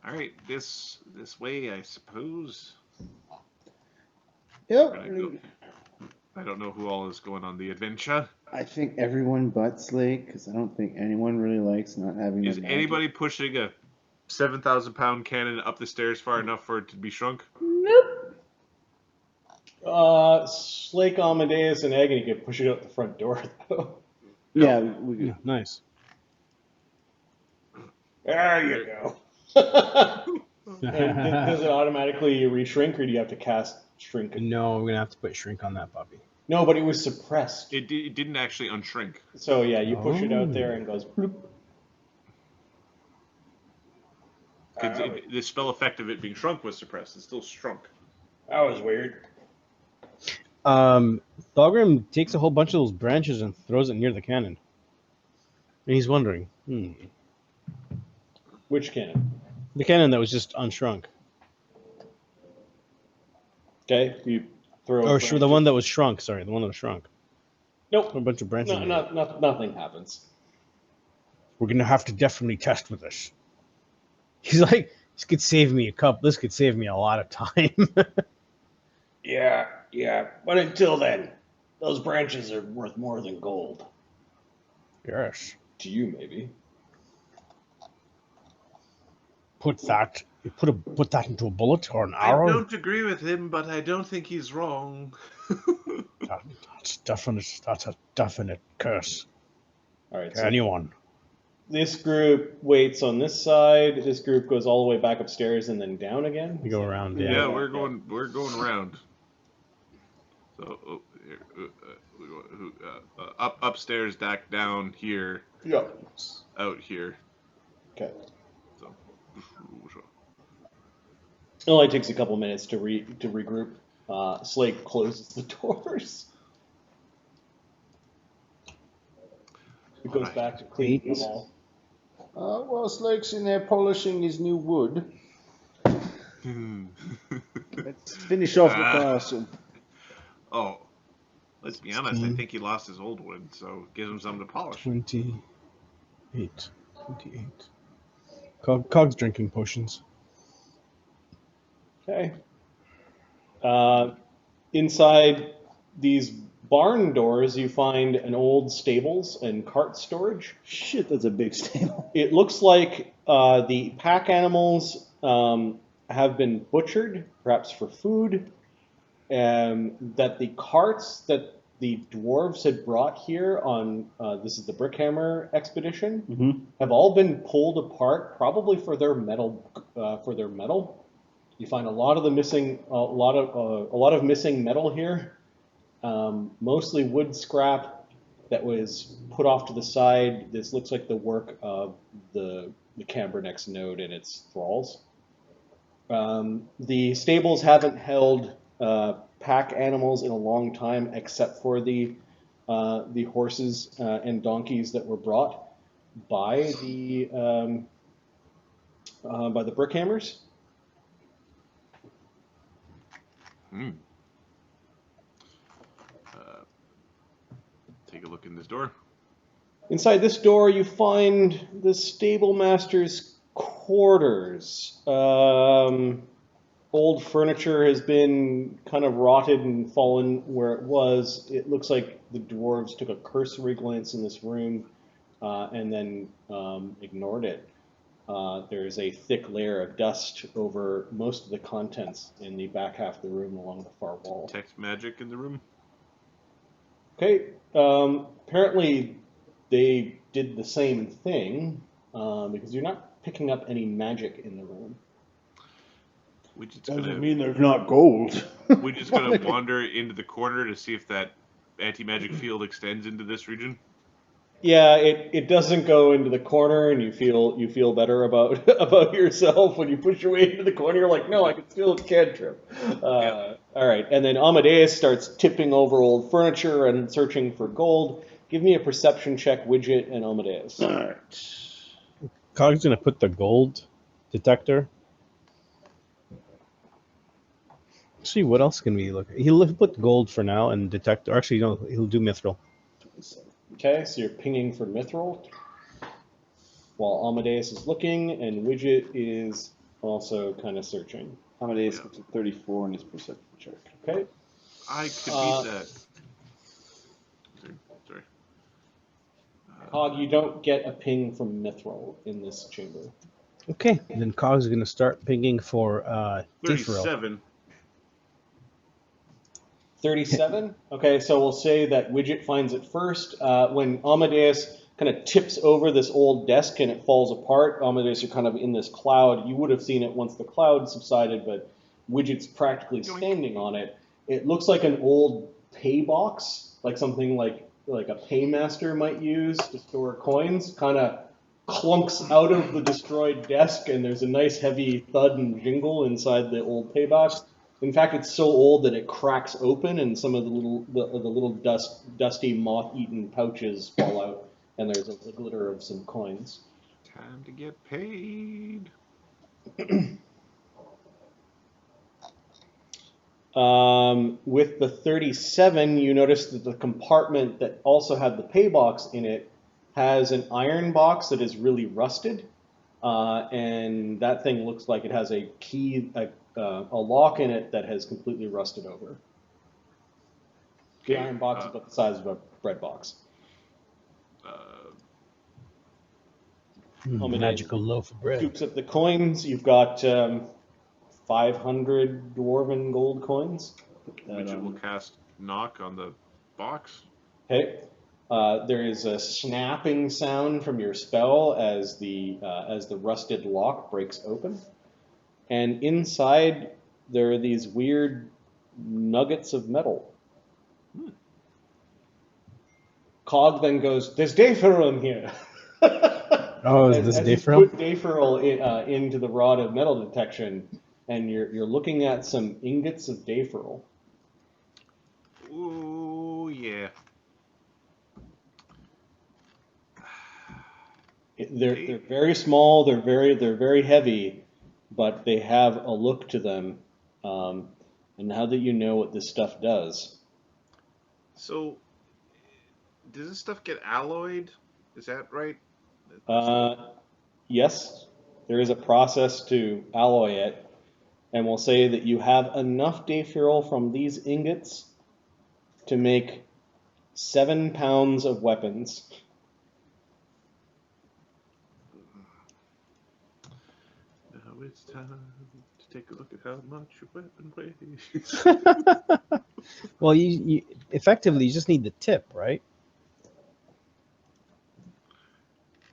[SPEAKER 4] All right. This way, I suppose.
[SPEAKER 3] Yep.
[SPEAKER 4] We're gonna go. I don't know who all is going on the adventure.
[SPEAKER 3] I think everyone but Slake, because I don't think anyone really likes not having.
[SPEAKER 4] Is anybody pushing a 7,000-pound cannon up the stairs far enough for it to be shrunk?
[SPEAKER 3] Nope.
[SPEAKER 2] Slake, Amadeus, and Agony could push it out the front door, though.
[SPEAKER 3] Yeah, we could.
[SPEAKER 1] Yeah, nice.
[SPEAKER 2] There you go. And does it automatically reshrink, or do you have to cast shrink?
[SPEAKER 1] No, we're gonna have to put shrink on that puppy.
[SPEAKER 2] No, but it was suppressed.
[SPEAKER 4] It didn't actually unshrink.
[SPEAKER 2] So yeah, you push it out there and it goes bloop.
[SPEAKER 4] The spell effect of it being shrunk was suppressed. It's still shrunk.
[SPEAKER 5] That was weird.
[SPEAKER 1] Thorgrim takes a whole bunch of those branches and throws it near the cannon. And he's wondering,
[SPEAKER 2] Which cannon?
[SPEAKER 1] the cannon that was just unshrunk.
[SPEAKER 2] Okay, you throw.
[SPEAKER 1] Or the one that was shrunk. Sorry, the one that was shrunk.
[SPEAKER 2] Nope.
[SPEAKER 1] A bunch of branches.
[SPEAKER 2] Nothing happens.
[SPEAKER 1] We're gonna have to definitely test with this. He's like, this could save me a lot of time.
[SPEAKER 5] Yeah. But until then, those branches are worth more than gold.
[SPEAKER 1] Yes.
[SPEAKER 2] To you, maybe.
[SPEAKER 1] Put that into a bullet or an arrow.
[SPEAKER 4] I don't agree with him, but I don't think he's wrong.
[SPEAKER 1] That's a definite curse.
[SPEAKER 2] All right.
[SPEAKER 1] To
[SPEAKER 2] So
[SPEAKER 1] anyone.
[SPEAKER 2] this group waits on this side. This group goes all the way back upstairs and then down again.
[SPEAKER 1] We go around.
[SPEAKER 4] Yeah,
[SPEAKER 1] Yeah.
[SPEAKER 4] we're going around. So upstairs, back down here,
[SPEAKER 2] Yeah.
[SPEAKER 4] out here.
[SPEAKER 2] Okay.
[SPEAKER 4] So
[SPEAKER 2] It only takes a couple minutes to regroup. Slake closes the doors. It goes back to cleaning them all.
[SPEAKER 3] Well, Slake's in there polishing his new wood. Let's finish off the castle.
[SPEAKER 4] Oh, let's be honest. I think he lost his old wood, so give him something to polish.
[SPEAKER 1] 28. Cog's drinking potions.
[SPEAKER 2] Okay. Inside these barn doors, you find an old stables and cart storage.
[SPEAKER 3] Shit, that's a big stable.
[SPEAKER 2] It looks like the pack animals have been butchered, perhaps for food. That the carts that the dwarves had brought here on this is the Brickhammer expedition have all been pulled apart, probably for their metal. You find a lot of missing metal here, mostly wood scrap that was put off to the side. This looks like the work of the Cambernex node and its thralls. The stables haven't held pack animals in a long time, except for the horses and donkeys that were brought by the Brickhammers.
[SPEAKER 4] Take a look in this door.
[SPEAKER 2] Inside this door, you find the stable master's quarters. Old furniture has been kind of rotted and fallen where it was. It looks like the dwarves took a cursory glance in this room and then ignored it. There's a thick layer of dust over most of the contents in the back half of the room along the far wall.
[SPEAKER 4] Detect magic in the room.
[SPEAKER 2] Okay. Apparently they did the same thing because you're not picking up any magic in the room.
[SPEAKER 4] We just
[SPEAKER 3] Doesn't mean there's not gold.
[SPEAKER 4] We're just gonna wander into the corner to see if that anti-magic field extends into this region.
[SPEAKER 2] Yeah, it doesn't go into the corner, and you feel better about yourself when you push your way into the corner. You're like, no, I can still cantrip. All right, and then Amadeus starts tipping over old furniture and searching for gold. Give me a perception check, Widget and Amadeus.
[SPEAKER 3] All right.
[SPEAKER 1] Cog's gonna put the gold detector See, what else can we look at? He'll put gold for now and detect. Or actually, no, he'll do mithril.
[SPEAKER 3] 27.
[SPEAKER 2] Okay, so you're pinging for mithril while Amadeus is looking, and Widget is also kind of searching.
[SPEAKER 3] Amadeus gets a 34 in his perception check.
[SPEAKER 2] Okay.
[SPEAKER 4] I could beat that. Sorry.
[SPEAKER 2] Cog, you don't get a ping from mithril in this chamber.
[SPEAKER 1] Okay, then Cog's gonna start pinging for mithril.
[SPEAKER 4] 37.
[SPEAKER 2] 37? Okay, so we'll say that Widget finds it first. When Amadeus kind of tips over this old desk and it falls apart, Amadeus, you're kind of in this cloud. You would have seen it once the cloud subsided, but Widget's practically standing on it. It looks like an old pay box, like something like a paymaster might use to store coins, kind of clunks out of the destroyed desk, and there's a nice heavy thud and jingle inside the old pay box. In fact, it's so old that it cracks open, and some of the little dusty, moth-eaten pouches fall out, and there's a glitter of some coins.
[SPEAKER 4] Time to get paid.
[SPEAKER 2] With the 37, you notice that the compartment that also had the pay box in it has an iron box that is really rusted, and that thing looks like it has a key, a lock in it that has completely rusted over. The iron box is about the size of a bread box.
[SPEAKER 1] Magical loaf of bread.
[SPEAKER 2] Scoops up the coins. You've got 500 dwarven gold coins.
[SPEAKER 4] Which will cast knock on the box.
[SPEAKER 2] Okay. There is a snapping sound from your spell as the rusted lock breaks open, and inside there are these weird nuggets of metal. Cog then goes, "There's Dayferril in here."
[SPEAKER 1] Oh, is this
[SPEAKER 2] as you
[SPEAKER 1] Dayferril?
[SPEAKER 2] put Dayferril into the rod of metal detection, and you're looking at some ingots of Dayferril.
[SPEAKER 4] Ooh, yeah.
[SPEAKER 2] They're very small. They're very heavy, but they have a look to them. And now that you know what this stuff does,
[SPEAKER 4] So, does this stuff get alloyed? Is that right?
[SPEAKER 2] yes, there is a process to alloy it, and we'll say that you have enough Dayferril from these ingots to make 7 pounds of weapons.
[SPEAKER 4] Now it's time to take a look at how much your weapon weighs.
[SPEAKER 1] Well, you effectively you just need the tip, right?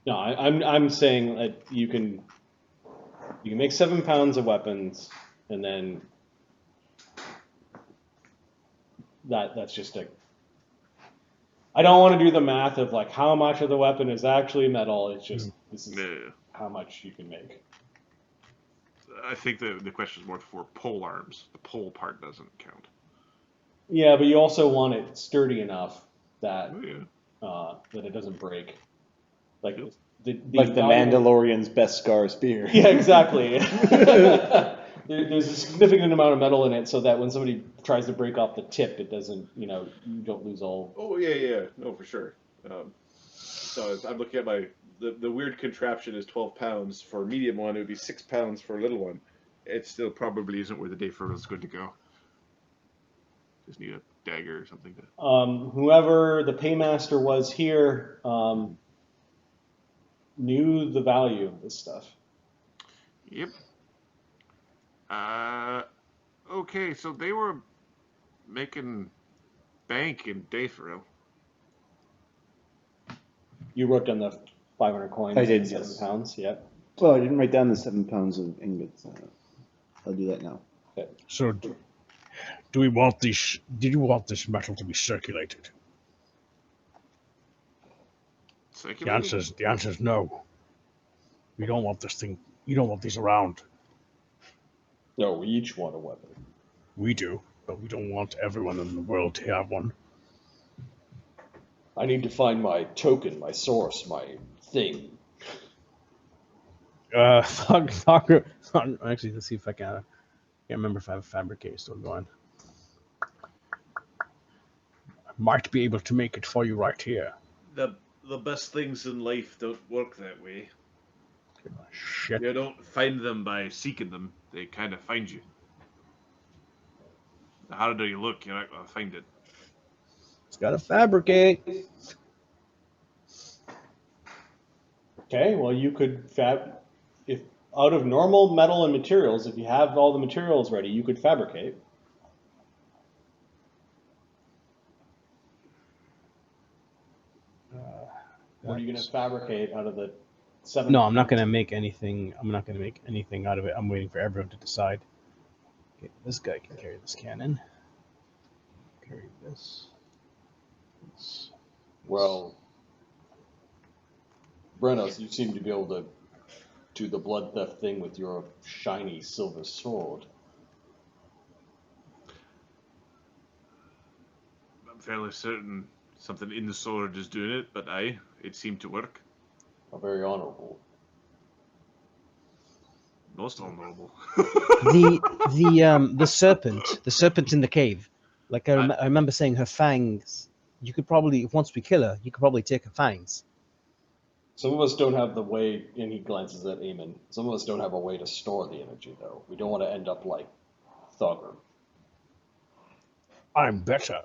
[SPEAKER 2] No, I'm saying that you can make 7 pounds of weapons, and then that's just a. I don't want to do the math of like how much of the weapon is actually metal. It's just this is how much you can make.
[SPEAKER 4] I think the question is more for pole arms. The pole part doesn't count.
[SPEAKER 2] Yeah, but you also want it sturdy enough that
[SPEAKER 4] Oh, yeah.
[SPEAKER 2] that it doesn't break. Like
[SPEAKER 4] Yep.
[SPEAKER 3] The
[SPEAKER 2] value-
[SPEAKER 3] Mandalorian's best scar spear.
[SPEAKER 2] Yeah, exactly. There's a significant amount of metal in it, so that when somebody tries to break off the tip, it doesn't, you don't lose all.
[SPEAKER 4] Oh, yeah. No, for sure. So I'm looking at the weird contraption is 12 pounds. For a medium one, it would be 6 pounds for a little one. It still probably isn't where the Dayferril is good to go. Just need a dagger or something to...
[SPEAKER 2] Whoever the paymaster was here knew the value of this stuff.
[SPEAKER 4] Yep. Okay, so they were making bank in Dayferril.
[SPEAKER 2] You wrote down the 500 coins.
[SPEAKER 3] I did,
[SPEAKER 2] and 7
[SPEAKER 3] yes.
[SPEAKER 2] pounds. Yep.
[SPEAKER 3] Well, I didn't write down the 7 pounds of ingots. I'll do that now.
[SPEAKER 6] So, do we want this? Did you want this metal to be circulated? The answer is no. We don't want this thing. You don't want these around.
[SPEAKER 2] No, we each want a weapon.
[SPEAKER 6] We do, but we don't want everyone in the world to have one.
[SPEAKER 2] I need to find my token, my source, my thing.
[SPEAKER 1] Actually, let's see if I can.
[SPEAKER 6] can't remember if I have a fabricate still going. I might be able to make it for you right here.
[SPEAKER 4] The best things in life don't work that way.
[SPEAKER 6] Shit.
[SPEAKER 4] You don't find them by seeking them. They kind of find you. The harder you look, you're not going to find it.
[SPEAKER 6] It's got a fabricate.
[SPEAKER 2] Okay, well you could if out of normal metal and materials, if you have all the materials ready, you could fabricate. What are you going to fabricate out of the 7?
[SPEAKER 1] No, I'm not gonna make anything. I'm not gonna make anything out of it. I'm waiting for everyone to decide. Okay, this guy can carry this cannon. Carry this.
[SPEAKER 2] Well, Brenos, you seem to be able to do the blood theft thing with your shiny silver sword.
[SPEAKER 4] I'm fairly certain something in the sword is doing it, but it seemed to work.
[SPEAKER 2] How very honorable.
[SPEAKER 4] Most honorable.
[SPEAKER 1] The serpent in the cave. Like I remember saying, her fangs. You could probably, once we kill her, you could probably take her fangs.
[SPEAKER 2] Some of us don't have the way, and he glances at Eamon, some of us don't have a way to store the energy, though. We don't want to end up like Thogger.
[SPEAKER 6] I'm better.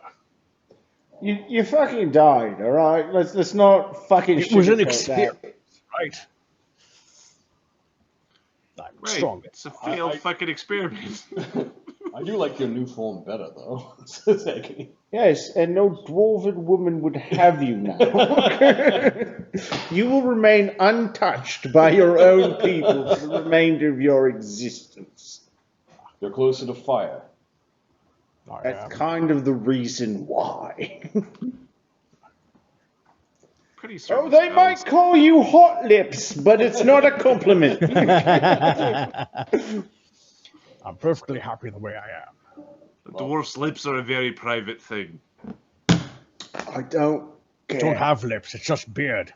[SPEAKER 3] You fucking died, all right? Let's not fucking.
[SPEAKER 6] It was an
[SPEAKER 3] sugarcoat
[SPEAKER 6] experience,
[SPEAKER 3] that.
[SPEAKER 6] right? I'm
[SPEAKER 4] Right,
[SPEAKER 6] strong.
[SPEAKER 4] it's a failed fucking experiment.
[SPEAKER 2] I do like your new form better, though.
[SPEAKER 3] Yes, and no dwarven woman would have you now. You will remain untouched by your own people for the remainder of your existence.
[SPEAKER 2] They're closer to fire.
[SPEAKER 3] That's kind of the reason why.
[SPEAKER 4] Pretty certain.
[SPEAKER 3] Oh, they might call you hot lips, but it's not a compliment.
[SPEAKER 6] I'm perfectly happy the way I am.
[SPEAKER 4] The dwarf's lips are a very private thing.
[SPEAKER 3] I don't care.
[SPEAKER 6] Don't have lips, it's just beard.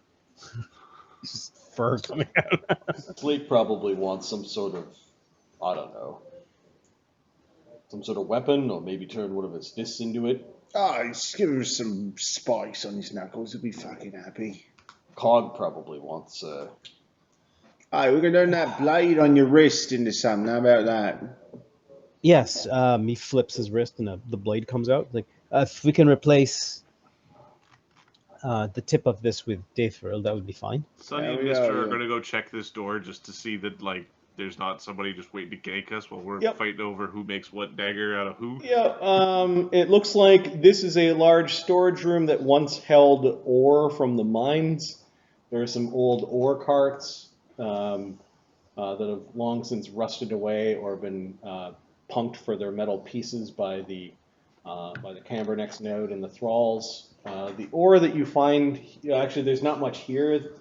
[SPEAKER 1] Just fur coming out.
[SPEAKER 2] Slake probably wants some sort of, I don't know, some sort of weapon, or maybe turn one of his fists into it.
[SPEAKER 3] Oh, just give him some spice on his knuckles. He'll be fucking happy.
[SPEAKER 2] Cog probably wants.
[SPEAKER 3] Hey, we're gonna turn that blade on your wrist into something. How about that?
[SPEAKER 1] Yes, he flips his wrist and the blade comes out. Like, if we can replace the tip of this with Daythrill, that would be fine.
[SPEAKER 4] Sonny and
[SPEAKER 3] Yeah,
[SPEAKER 4] Mister are
[SPEAKER 3] yeah.
[SPEAKER 4] going to go check this door just to see that, like, there's not somebody just waiting to gank us while we're
[SPEAKER 2] Yep.
[SPEAKER 4] fighting over who makes what dagger out of who.
[SPEAKER 2] Yeah, it looks like this is a large storage room that once held ore from the mines. There are some old ore carts that have long since rusted away or been punked for their metal pieces by the Cavern X node and the thralls. The ore that you find, actually, there's not much here.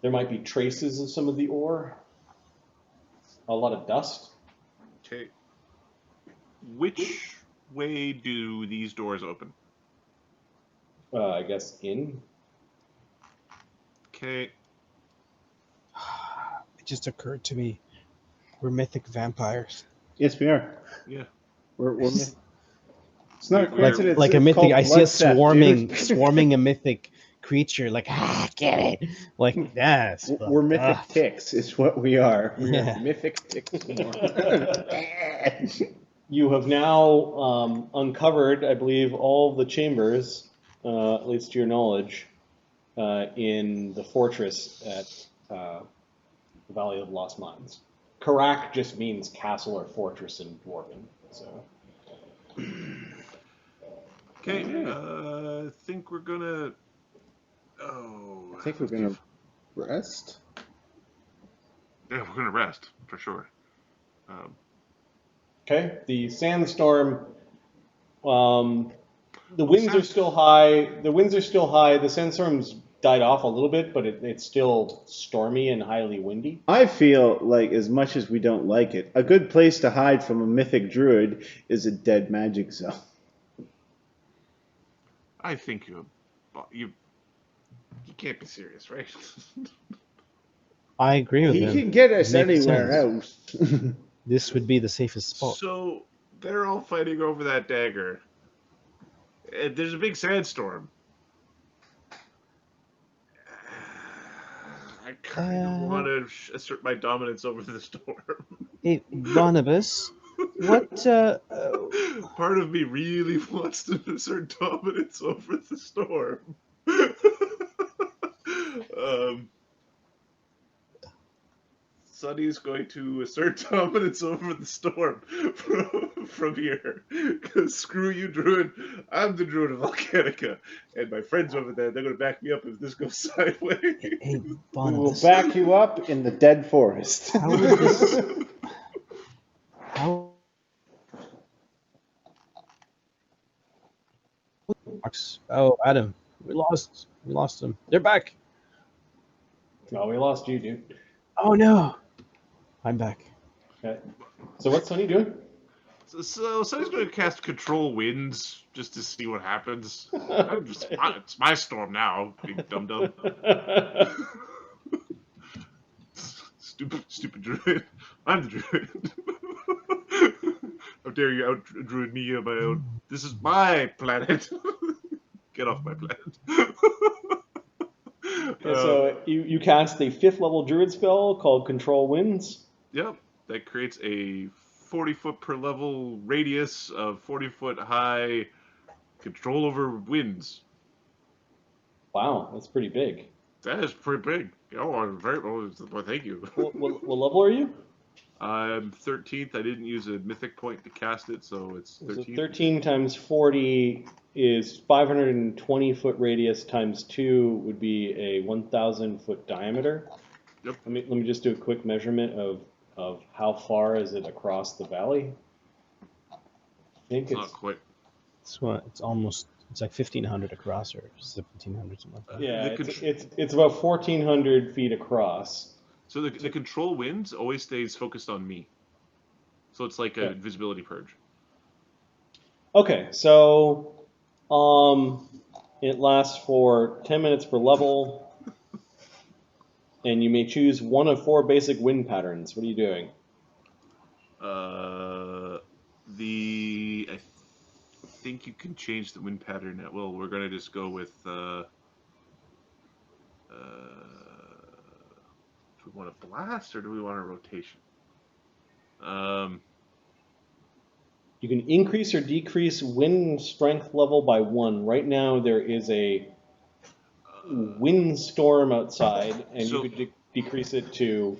[SPEAKER 2] There might be traces of some of the ore. A lot of dust.
[SPEAKER 4] Okay. Which way do these doors open?
[SPEAKER 2] I guess in.
[SPEAKER 4] Okay.
[SPEAKER 1] It just occurred to me, we're mythic vampires.
[SPEAKER 3] Yes, we are.
[SPEAKER 4] Yeah.
[SPEAKER 3] We're it's not a
[SPEAKER 4] We're-
[SPEAKER 3] coincidence.
[SPEAKER 1] Like a
[SPEAKER 3] it's
[SPEAKER 1] mythic,
[SPEAKER 3] called
[SPEAKER 1] I see it
[SPEAKER 3] bloodtheft,
[SPEAKER 1] swarming,
[SPEAKER 3] dude.
[SPEAKER 1] swarming a mythic creature. Like, get it? Like, yes.
[SPEAKER 3] We're mythic
[SPEAKER 1] fucked up.
[SPEAKER 3] ticks. Is what we are. We're
[SPEAKER 1] Yeah.
[SPEAKER 3] mythic ticks.
[SPEAKER 2] You have now uncovered, I believe, all of the chambers, at least to your knowledge, in the fortress at the Valley of Lost Mines. Karak just means castle or fortress in Dwarven. So
[SPEAKER 4] Okay. I think we're gonna. Oh.
[SPEAKER 3] I think we're gonna rest.
[SPEAKER 4] Yeah, we're gonna rest for sure.
[SPEAKER 2] okay, the sandstorm. The winds are still high. The sandstorm's died off a little bit, but it's still stormy and highly windy.
[SPEAKER 3] I feel like, as much as we don't like it, a good place to hide from a mythic druid is a dead magic zone.
[SPEAKER 4] I think you can't be serious, right?
[SPEAKER 1] I agree with
[SPEAKER 3] He
[SPEAKER 1] him.
[SPEAKER 3] can get us
[SPEAKER 1] Makes
[SPEAKER 3] anywhere
[SPEAKER 1] sense.
[SPEAKER 3] else.
[SPEAKER 1] This would be the safest spot.
[SPEAKER 4] So they're all fighting over that dagger. And there's a big sandstorm. I kind of want to assert my dominance over the storm.
[SPEAKER 1] Hey, Barnabus, what?
[SPEAKER 4] Part of me really wants to assert dominance over the storm. Sunny's going to assert dominance over the storm from here. Because screw you, Druid. I'm the Druid of Volcanica. And my friends over there, they're going to back me up if this goes sideways.
[SPEAKER 1] Hey,
[SPEAKER 3] We will
[SPEAKER 1] Barnabus.
[SPEAKER 3] back you up in the dead forest.
[SPEAKER 1] How would this? How? Oh, Adam, we lost them. They're back.
[SPEAKER 2] Oh, we lost you, dude.
[SPEAKER 1] Oh no, I'm back.
[SPEAKER 2] Okay. So what's Sonny doing?
[SPEAKER 4] So Sunny's going to cast Control Winds just to see what happens. It's my storm now, big dum-dum. Stupid Druid. I'm the Druid. How dare you out-Druid me on my own. This is my planet. Get off my planet.
[SPEAKER 2] So you cast a 5th level druid spell called Control Winds.
[SPEAKER 4] Yep, that creates a 40-foot per level radius of 40-foot high control over winds.
[SPEAKER 2] Wow, that's pretty big.
[SPEAKER 4] That is pretty big. Oh, I'm very well. Thank you.
[SPEAKER 2] What level are you?
[SPEAKER 4] I'm 13th. I didn't use a mythic point to cast it, so it's 13.
[SPEAKER 2] So 13 times 40 is 520 foot radius times 2 would be a 1,000 foot diameter.
[SPEAKER 4] Yep.
[SPEAKER 2] Let me just do a quick measurement of how far is it across the valley. I think
[SPEAKER 4] It's not quite.
[SPEAKER 1] It's like 1,500 across or 1,700 something like that.
[SPEAKER 2] yeah, it's about 1,400 feet across.
[SPEAKER 4] So the control winds always stays focused on me. So it's like a visibility purge.
[SPEAKER 2] Okay, so it lasts for 10 minutes per level, and you may choose one of 4 basic wind patterns. What are you doing?
[SPEAKER 4] I think you can change the wind pattern at will. We're gonna just go with do we want a blast or do we want a rotation?
[SPEAKER 2] You can increase or decrease wind strength level by 1. Right now there is a wind storm outside, and
[SPEAKER 4] So-
[SPEAKER 2] you could decrease it to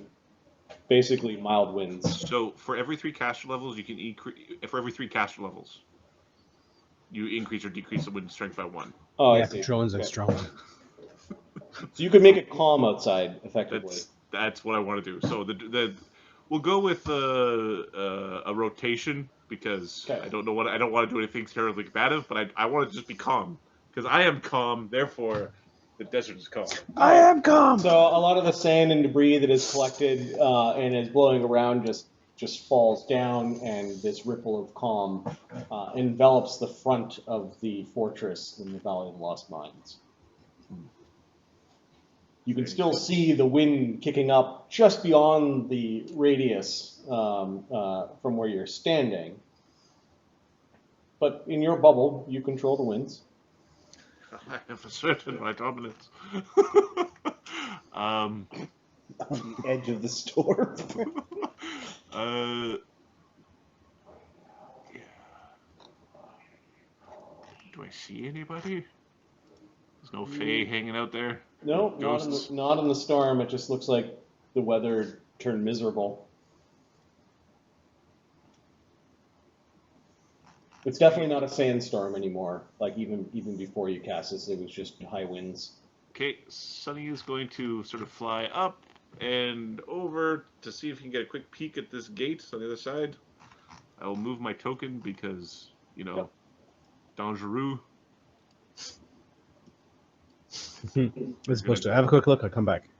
[SPEAKER 2] basically mild winds.
[SPEAKER 4] So for every 3 caster levels, you can increase. For every 3 caster levels, you increase or decrease the wind strength by 1.
[SPEAKER 2] Oh,
[SPEAKER 1] Yeah,
[SPEAKER 2] I see.
[SPEAKER 1] control is like
[SPEAKER 2] Okay.
[SPEAKER 1] strong.
[SPEAKER 2] So you could make it calm outside effectively.
[SPEAKER 4] That's what I want to do. So we'll go with a rotation because
[SPEAKER 2] Okay.
[SPEAKER 4] I don't want to do anything terribly combative, but I want to just be calm because I am calm. Therefore, the desert is calm.
[SPEAKER 1] I am calm.
[SPEAKER 2] So a lot of the sand and debris that is collected and is blowing around just falls down, and this ripple of calm envelops the front of the fortress in the Valley of the Lost Mines. You can still see the wind kicking up just beyond the radius from where you're standing. But in your bubble, you control the winds.
[SPEAKER 4] I have asserted my dominance.
[SPEAKER 3] On the edge of the storm.
[SPEAKER 4] Yeah. Do I see anybody? There's no Fae hanging out there.
[SPEAKER 2] No,
[SPEAKER 4] Ghosts?
[SPEAKER 2] not in the storm. It just looks like the weather turned miserable. It's definitely not a sandstorm anymore. Like even before you cast this, it was just high winds.
[SPEAKER 4] Okay, Sunny is going to sort of fly up and over to see if he can get a quick peek at this gate on the other side. I will move my token because, dangereux.
[SPEAKER 1] We're supposed to have a quick look. I'll come back.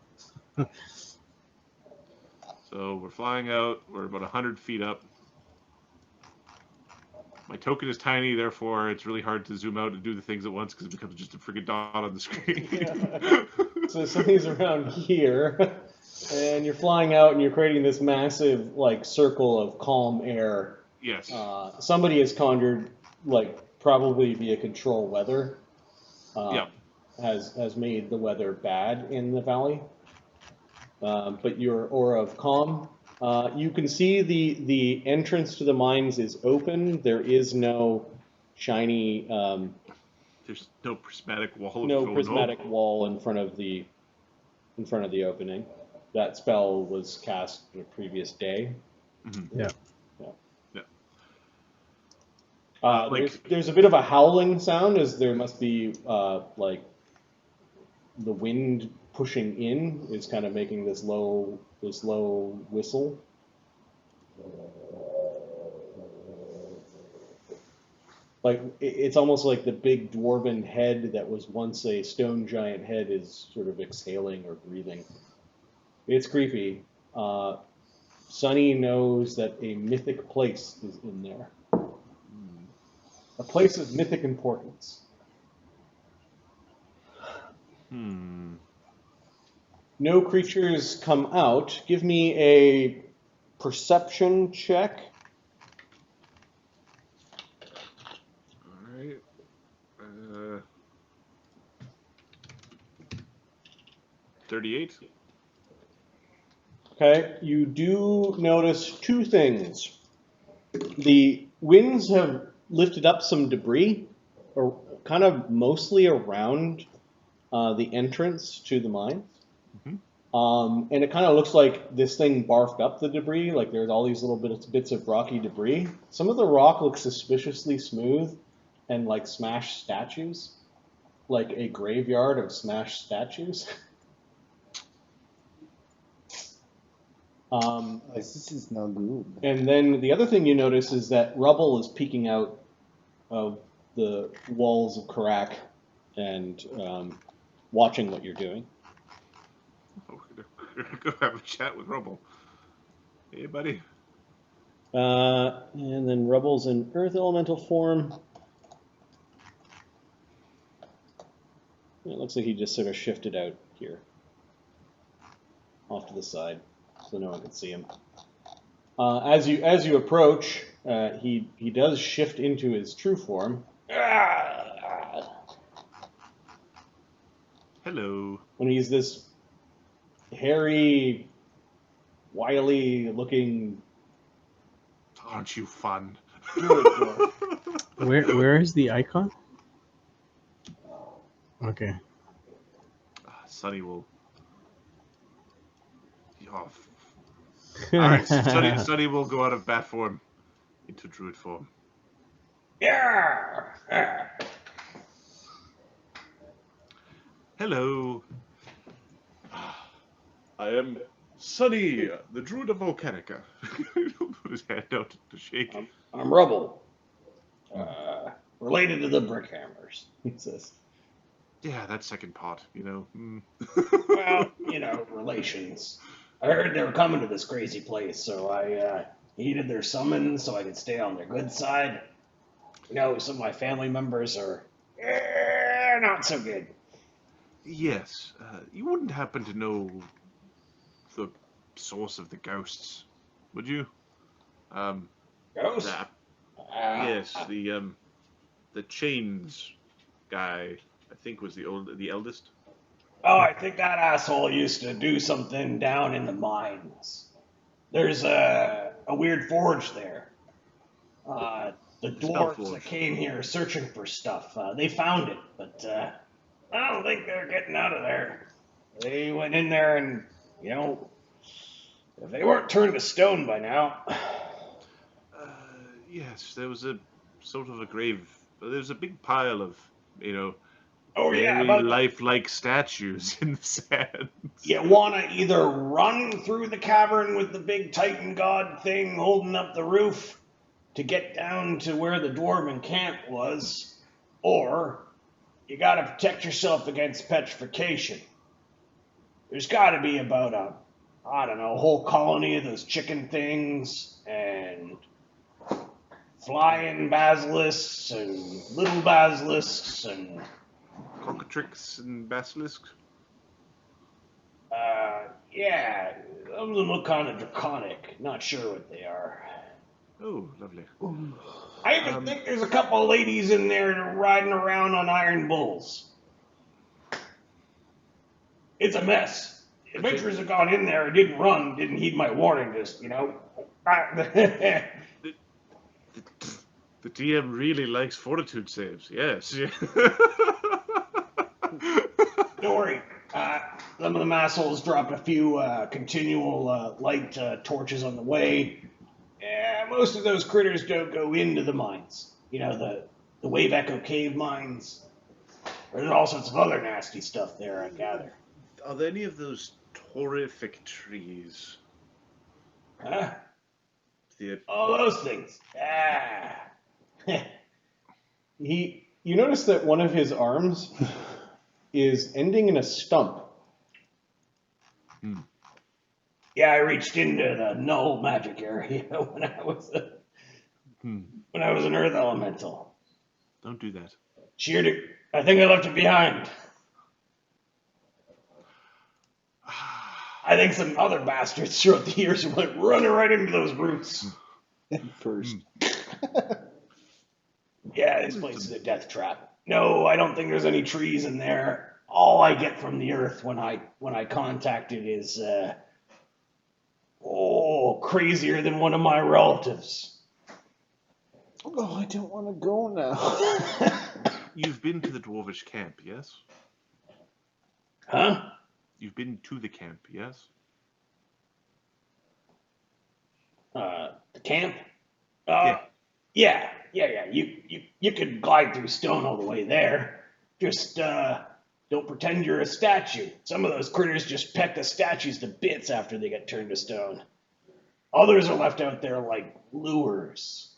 [SPEAKER 4] So we're flying out. We're about 100 feet up. My token is tiny, therefore it's really hard to zoom out and do the things at once because it becomes just a freaking dot on the screen.
[SPEAKER 2] So something's around here. And you're flying out, and you're creating this massive like circle of calm air.
[SPEAKER 4] Yes.
[SPEAKER 2] Somebody has conjured, like probably via control weather.
[SPEAKER 4] Yeah.
[SPEAKER 2] Has made the weather bad in the valley. But your aura of calm. You can see the entrance to the mines is open. There is no shiny,
[SPEAKER 4] There's no prismatic wall.
[SPEAKER 2] no
[SPEAKER 4] going
[SPEAKER 2] prismatic
[SPEAKER 4] up.
[SPEAKER 2] wall in front of the opening. That spell was cast in a previous day.
[SPEAKER 4] Mhm.
[SPEAKER 1] Yeah.
[SPEAKER 2] There's a bit of a howling sound, as there must be like the wind pushing in is kind of making this low whistle. Like it's almost like the big dwarven head that was once a stone giant head is sort of exhaling or breathing. It's creepy. Sunny knows that a mythic place is in there. A place of mythic importance. No creatures come out. Give me a perception check.
[SPEAKER 4] All right. 38.
[SPEAKER 2] Okay, you do notice two things. The winds have lifted up some debris, or kind of mostly around the entrance to the mines. And it kind of looks like this thing barfed up the debris, like there's all these little bits of rocky debris. Some of the rock looks suspiciously smooth and like smashed statues, like a graveyard of smashed statues.
[SPEAKER 3] This is no good.
[SPEAKER 2] And then the other thing you notice is that rubble is peeking out of the walls of Karak and watching what you're doing.
[SPEAKER 4] Oh, we're gonna go have a chat with Rubble. Hey, buddy.
[SPEAKER 2] And then rubble's in earth elemental form. It looks like he just sort of shifted out here, off to the side, so no one can see him. As you approach, he does shift into his true form.
[SPEAKER 4] Hello.
[SPEAKER 2] And he's this hairy, wily-looking
[SPEAKER 4] Aren't you fun?
[SPEAKER 2] druid dwarf.
[SPEAKER 1] Where is the icon? Okay.
[SPEAKER 4] Sunny will. Oh. All right, Sunny will go out of bat form into druid form.
[SPEAKER 5] Yeah.
[SPEAKER 4] Hello. I am Sunny, the druid of Volcanica. He'll put his hand out to shake.
[SPEAKER 5] I'm Rubble. Related to the Brickhammers.
[SPEAKER 2] He says,
[SPEAKER 4] Yeah, that second part, you know.
[SPEAKER 5] Well, relations. I heard they were coming to this crazy place, so I heeded their summons so I could stay on their good side. Some of my family members are not so good.
[SPEAKER 4] Yes, you wouldn't happen to know the source of the ghosts, would you?
[SPEAKER 5] Ghost?
[SPEAKER 4] Yes, the chains guy, I think was the eldest.
[SPEAKER 5] Oh, I think that asshole used to do something down in the mines. There's a weird forge there. The dwarves
[SPEAKER 4] forge.
[SPEAKER 5] that came here searching for stuff, they found it, but I don't think they're getting out of there. They went in there and, if they weren't turned to stone by now.
[SPEAKER 4] Yes, there was a sort of a grave. There was a big pile of,
[SPEAKER 5] Oh yeah,
[SPEAKER 4] very
[SPEAKER 5] about
[SPEAKER 4] lifelike statues in the sand.
[SPEAKER 5] you want to either run through the cavern with the big Titan god thing holding up the roof to get down to where the Dwarven camp was, or you got to protect yourself against petrification. There's got to be about a whole colony of those chicken things and flying basilisks and little basilisks and
[SPEAKER 4] Cockatrix and basilisks.
[SPEAKER 5] Yeah, some of them look kind of draconic. Not sure what they are.
[SPEAKER 4] Oh, lovely.
[SPEAKER 5] I even think there's a couple of ladies in there riding around on iron bulls. It's a mess. Adventurers have gone in there, didn't run, didn't heed my warning, just, you know.
[SPEAKER 4] The DM really likes fortitude saves. Yes.
[SPEAKER 5] Don't worry. Some of the assholes dropped a few continual light torches on the way. Most of those critters don't go into the mines. You know, the Wave Echo cave mines. There's all sorts of other nasty stuff there, I gather.
[SPEAKER 4] Are there any of those horrific trees?
[SPEAKER 5] Huh?
[SPEAKER 4] The
[SPEAKER 5] All those things.
[SPEAKER 2] You notice that one of his arms is ending in a stump.
[SPEAKER 5] Yeah, I reached into the null magic area when I was an earth elemental.
[SPEAKER 4] Don't do that.
[SPEAKER 5] Sheared it. I think I left it behind. I think some other bastards throughout the years went running right into those roots.
[SPEAKER 3] First.
[SPEAKER 5] Yeah, this place is a death trap. No, I don't think there's any trees in there. All I get from the earth when I contact it is crazier than one of my relatives.
[SPEAKER 3] Oh, I don't want to go now.
[SPEAKER 4] You've been to the Dwarvish Camp, yes?
[SPEAKER 5] Huh?
[SPEAKER 4] You've been to the camp, yes?
[SPEAKER 5] The camp?
[SPEAKER 4] Yeah.
[SPEAKER 5] Yeah. You could glide through stone all the way there. Just don't pretend you're a statue. Some of those critters just peck the statues to bits after they get turned to stone. Others are left out there like lures.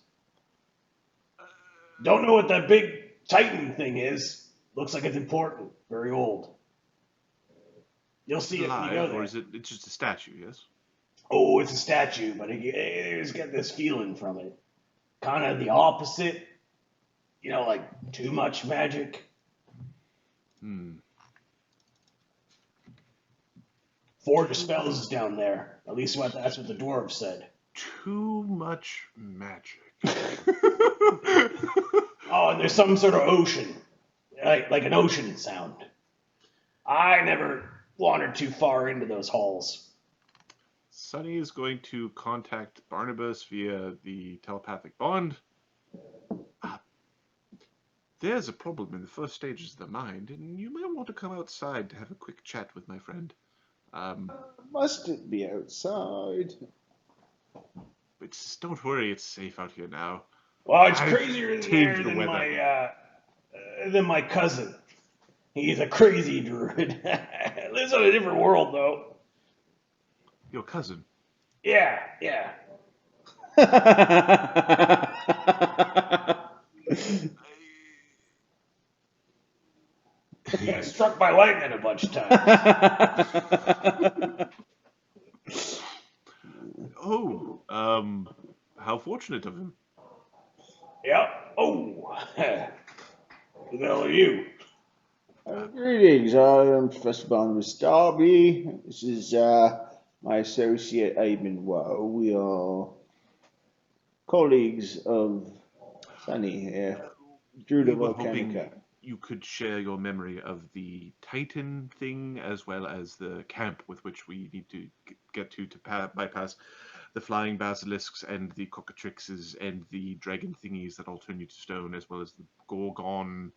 [SPEAKER 5] Don't know what that big Titan thing is. Looks like it's important. Very old. You'll see it when you go
[SPEAKER 4] Alive,
[SPEAKER 5] there.
[SPEAKER 4] or is it's just a statue, yes?
[SPEAKER 5] Oh, it's a statue, but I just get this feeling from it. Kind of the opposite. You know, like too much magic. Forge of spells is down there. At least that's what the dwarves said.
[SPEAKER 4] Too much magic.
[SPEAKER 5] Oh, and there's some sort of ocean. Like an ocean sound. I never wandered too far into those halls.
[SPEAKER 4] Sunny is going to contact Barnabus via the telepathic bond. There's a problem in the first stages of the mind, and you might want to come outside to have a quick chat with my friend.
[SPEAKER 3] Must it be outside?
[SPEAKER 4] Don't worry, it's safe out here now.
[SPEAKER 5] Well, it's
[SPEAKER 4] I've
[SPEAKER 5] crazier in
[SPEAKER 4] tamed
[SPEAKER 5] there
[SPEAKER 4] the
[SPEAKER 5] than my cousin. He's a crazy druid. Lives on a different world, though.
[SPEAKER 4] Your cousin?
[SPEAKER 5] Yeah. He got struck by lightning a bunch of times.
[SPEAKER 4] Oh, how fortunate of him.
[SPEAKER 5] Yep. Oh. Who the hell are you?
[SPEAKER 3] Greetings, I am Professor Barnabus Darby. This is my associate Aben Woe. We are colleagues of Sunny here, Druid
[SPEAKER 4] We
[SPEAKER 3] of
[SPEAKER 4] were hoping
[SPEAKER 3] Volcanica.
[SPEAKER 4] you could share your memory of the Titan thing, as well as the camp with which we need to get to bypass the flying basilisks and the cockatrixes and the dragon thingies that all turn you to stone, as well as the Gorgon,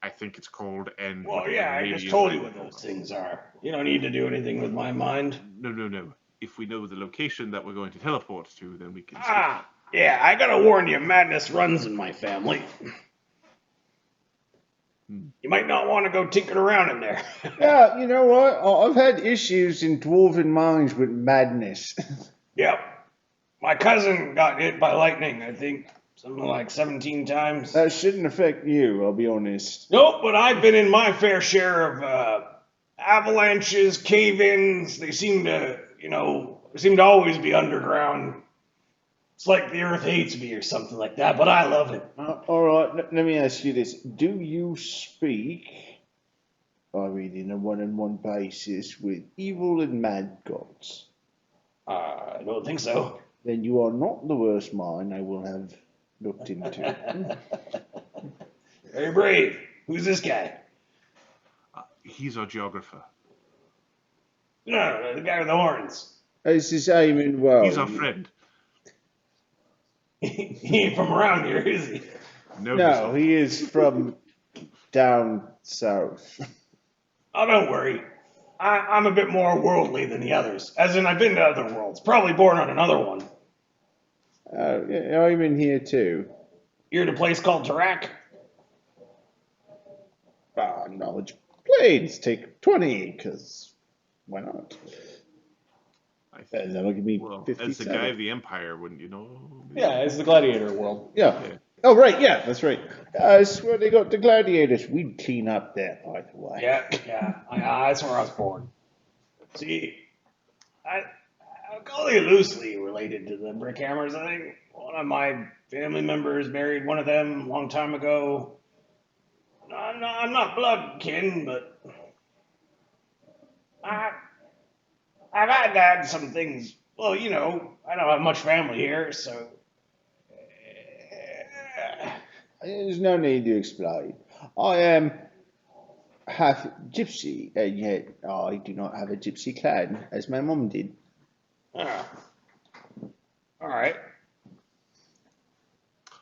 [SPEAKER 4] I think it's called, and
[SPEAKER 5] Well,
[SPEAKER 4] whatever
[SPEAKER 5] yeah,
[SPEAKER 4] the
[SPEAKER 5] I
[SPEAKER 4] lady
[SPEAKER 5] just
[SPEAKER 4] is
[SPEAKER 5] told
[SPEAKER 4] that
[SPEAKER 5] you
[SPEAKER 4] I
[SPEAKER 5] what
[SPEAKER 4] don't
[SPEAKER 5] those
[SPEAKER 4] know.
[SPEAKER 5] things are. You don't need to do anything with my mind.
[SPEAKER 4] No. If we know the location that we're going to teleport to, then we can.
[SPEAKER 5] Yeah, I gotta warn you, madness runs in my family. You might not want to go tinkering around in there.
[SPEAKER 3] Yeah, you know what? I've had issues in dwarven mines with madness.
[SPEAKER 5] Yep. My cousin got hit by lightning, I think, something like 17 times.
[SPEAKER 3] That shouldn't affect you, I'll be honest.
[SPEAKER 5] Nope, but I've been in my fair share of avalanches, cave-ins. They seem to always be underground. It's like the earth hates me or something like that, but I love it.
[SPEAKER 3] All right, let me ask you this. Do you speak I mean, in a one-on-one basis with evil and mad gods.
[SPEAKER 5] I don't think so.
[SPEAKER 3] Then you are not the worst mind I will have looked into.
[SPEAKER 5] Very brave. Who's this guy?
[SPEAKER 4] He's our geographer.
[SPEAKER 5] No, the guy with the horns.
[SPEAKER 3] This is aiming well.
[SPEAKER 4] He's our friend.
[SPEAKER 5] He ain't from around here, is he?
[SPEAKER 3] No, he is from down south.
[SPEAKER 5] Oh, don't worry. I'm a bit more worldly than the others. As in, I've been to other worlds. Probably born on another one.
[SPEAKER 3] I'm in here too.
[SPEAKER 5] You're at a place called Tarak?
[SPEAKER 3] Knowledge planes take 20, because why not? And that'll give me
[SPEAKER 4] Well,
[SPEAKER 3] 57.
[SPEAKER 4] as the guy of the Empire, wouldn't you know?
[SPEAKER 2] Yeah, it's the gladiator world.
[SPEAKER 3] Yeah. Oh, right, yeah, that's right. I swear they got the gladiators. We'd clean up there, by the way.
[SPEAKER 5] Yeah. That's where I was born. See, I'm calling it loosely related to the Brickhammers. I think one of my family members married one of them a long time ago. I'm not blood kin, but I've had some things. Well, you know, I don't have much family here, so.
[SPEAKER 3] There's no need to explain. I am half gypsy, and yet I do not have a gypsy clan, as my mum did.
[SPEAKER 5] All right.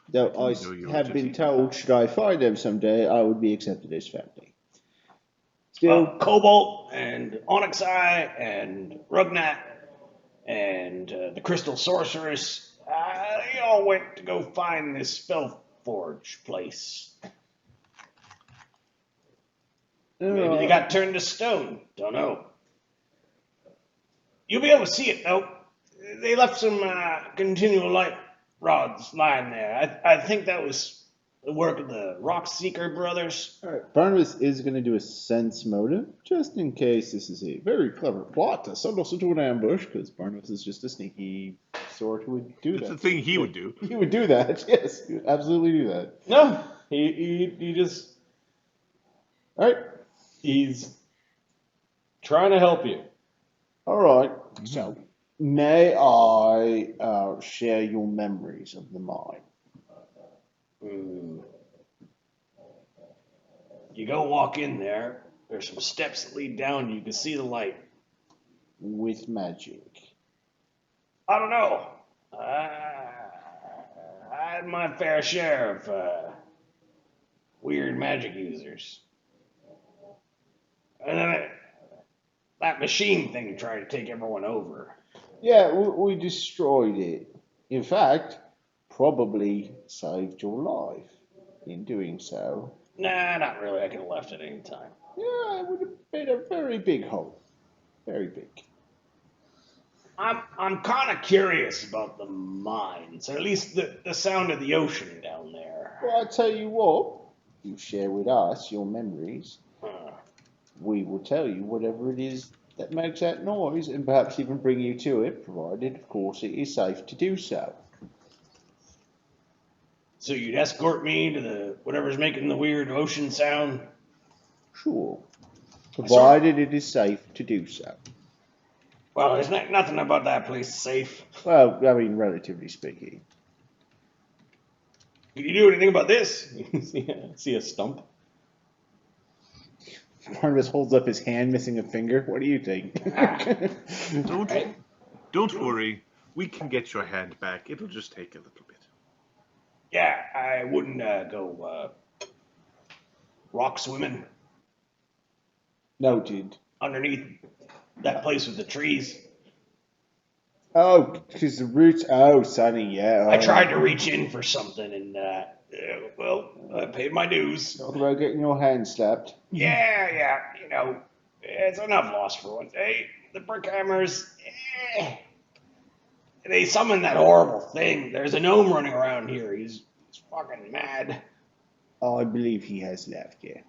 [SPEAKER 3] Though I
[SPEAKER 4] know you were
[SPEAKER 3] have been
[SPEAKER 4] gypsy.
[SPEAKER 3] told, should I find them someday, I would be accepted as family. Still,
[SPEAKER 5] Cobalt and Onyx Eye and Rugnat and the Crystal Sorceress, they all went to go find this Spellforge place. Maybe they got turned to stone. Don't know. You'll be able to see it, though. They left some continual light rods lying there. I think that was the work of the Rockseeker brothers.
[SPEAKER 3] all right, Barnabus is going to do a sense motive, just in case this is a very clever plot to send us into an ambush, because Barnabus is just a sneaky sort who would do
[SPEAKER 4] It's
[SPEAKER 3] that.
[SPEAKER 4] the thing he would do.
[SPEAKER 3] He would do that, yes. He would absolutely do that.
[SPEAKER 2] No, he just
[SPEAKER 3] All right.
[SPEAKER 2] he's trying to help you.
[SPEAKER 3] All right. So, may I share your memories of the mine?
[SPEAKER 5] You go walk in there. There's some steps that lead down. You can see the light.
[SPEAKER 3] With magic.
[SPEAKER 5] I don't know. I had my fair share of weird magic users. And then that machine thing tried to take everyone over.
[SPEAKER 3] Yeah, we destroyed it. In fact, probably saved your life in doing so.
[SPEAKER 5] Nah, not really. I could have left at any time.
[SPEAKER 3] Yeah, it would have been a very big hole. Very big.
[SPEAKER 5] I'm kind of curious about the mines, or at least the sound of the ocean down there.
[SPEAKER 3] Well, I tell you what, you share with us your memories. We will tell you whatever it is that makes that noise, and perhaps even bring you to it, provided, of course, it is safe to do so.
[SPEAKER 5] So you'd escort me to the whatever's making the weird ocean sound?
[SPEAKER 3] Sure. Provided it is safe to do so.
[SPEAKER 5] Well, there's nothing about that place safe.
[SPEAKER 3] Well, I mean, relatively speaking.
[SPEAKER 5] Can you do anything about this?
[SPEAKER 2] See a stump?
[SPEAKER 3] Barnabas holds up his hand, missing a finger. What do you think?
[SPEAKER 4] Don't worry. We can get your hand back. It'll just take a little bit.
[SPEAKER 5] Yeah, I wouldn't go rock swimming
[SPEAKER 3] Noted.
[SPEAKER 5] underneath that place with the trees.
[SPEAKER 3] Oh, because the roots. Oh, Sonny, yeah.
[SPEAKER 5] I tried to reach in for something and, I paid my dues.
[SPEAKER 3] Talk about getting your hand slapped.
[SPEAKER 5] Yeah, you know, it's enough loss for one day. The Brickhammers, they summoned that horrible thing. There's a gnome running around here. He's fucking mad.
[SPEAKER 3] I believe he has left, yeah.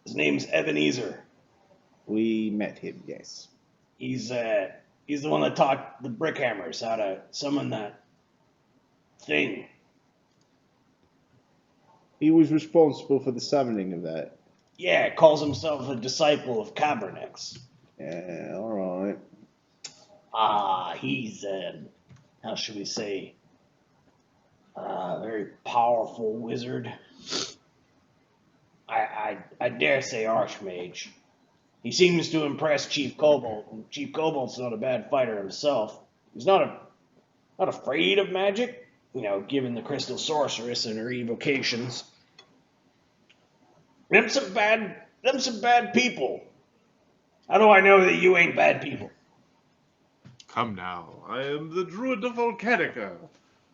[SPEAKER 5] His name's Ebenezer.
[SPEAKER 3] We met him, yes.
[SPEAKER 5] He's the one that taught the Brickhammers how to summon that thing.
[SPEAKER 3] He was responsible for the summoning of that.
[SPEAKER 5] Yeah, calls himself a disciple of Cabernex.
[SPEAKER 3] Yeah, alright.
[SPEAKER 5] He's, how should we say, a very powerful wizard. I dare say archmage. He seems to impress Chief Cobalt, and Chief Cobalt's not a bad fighter himself. He's not afraid of magic, given the crystal sorceress and her evocations. Them some bad people. How do I know that you ain't bad people?
[SPEAKER 4] Come now, I am the druid of Volcanica.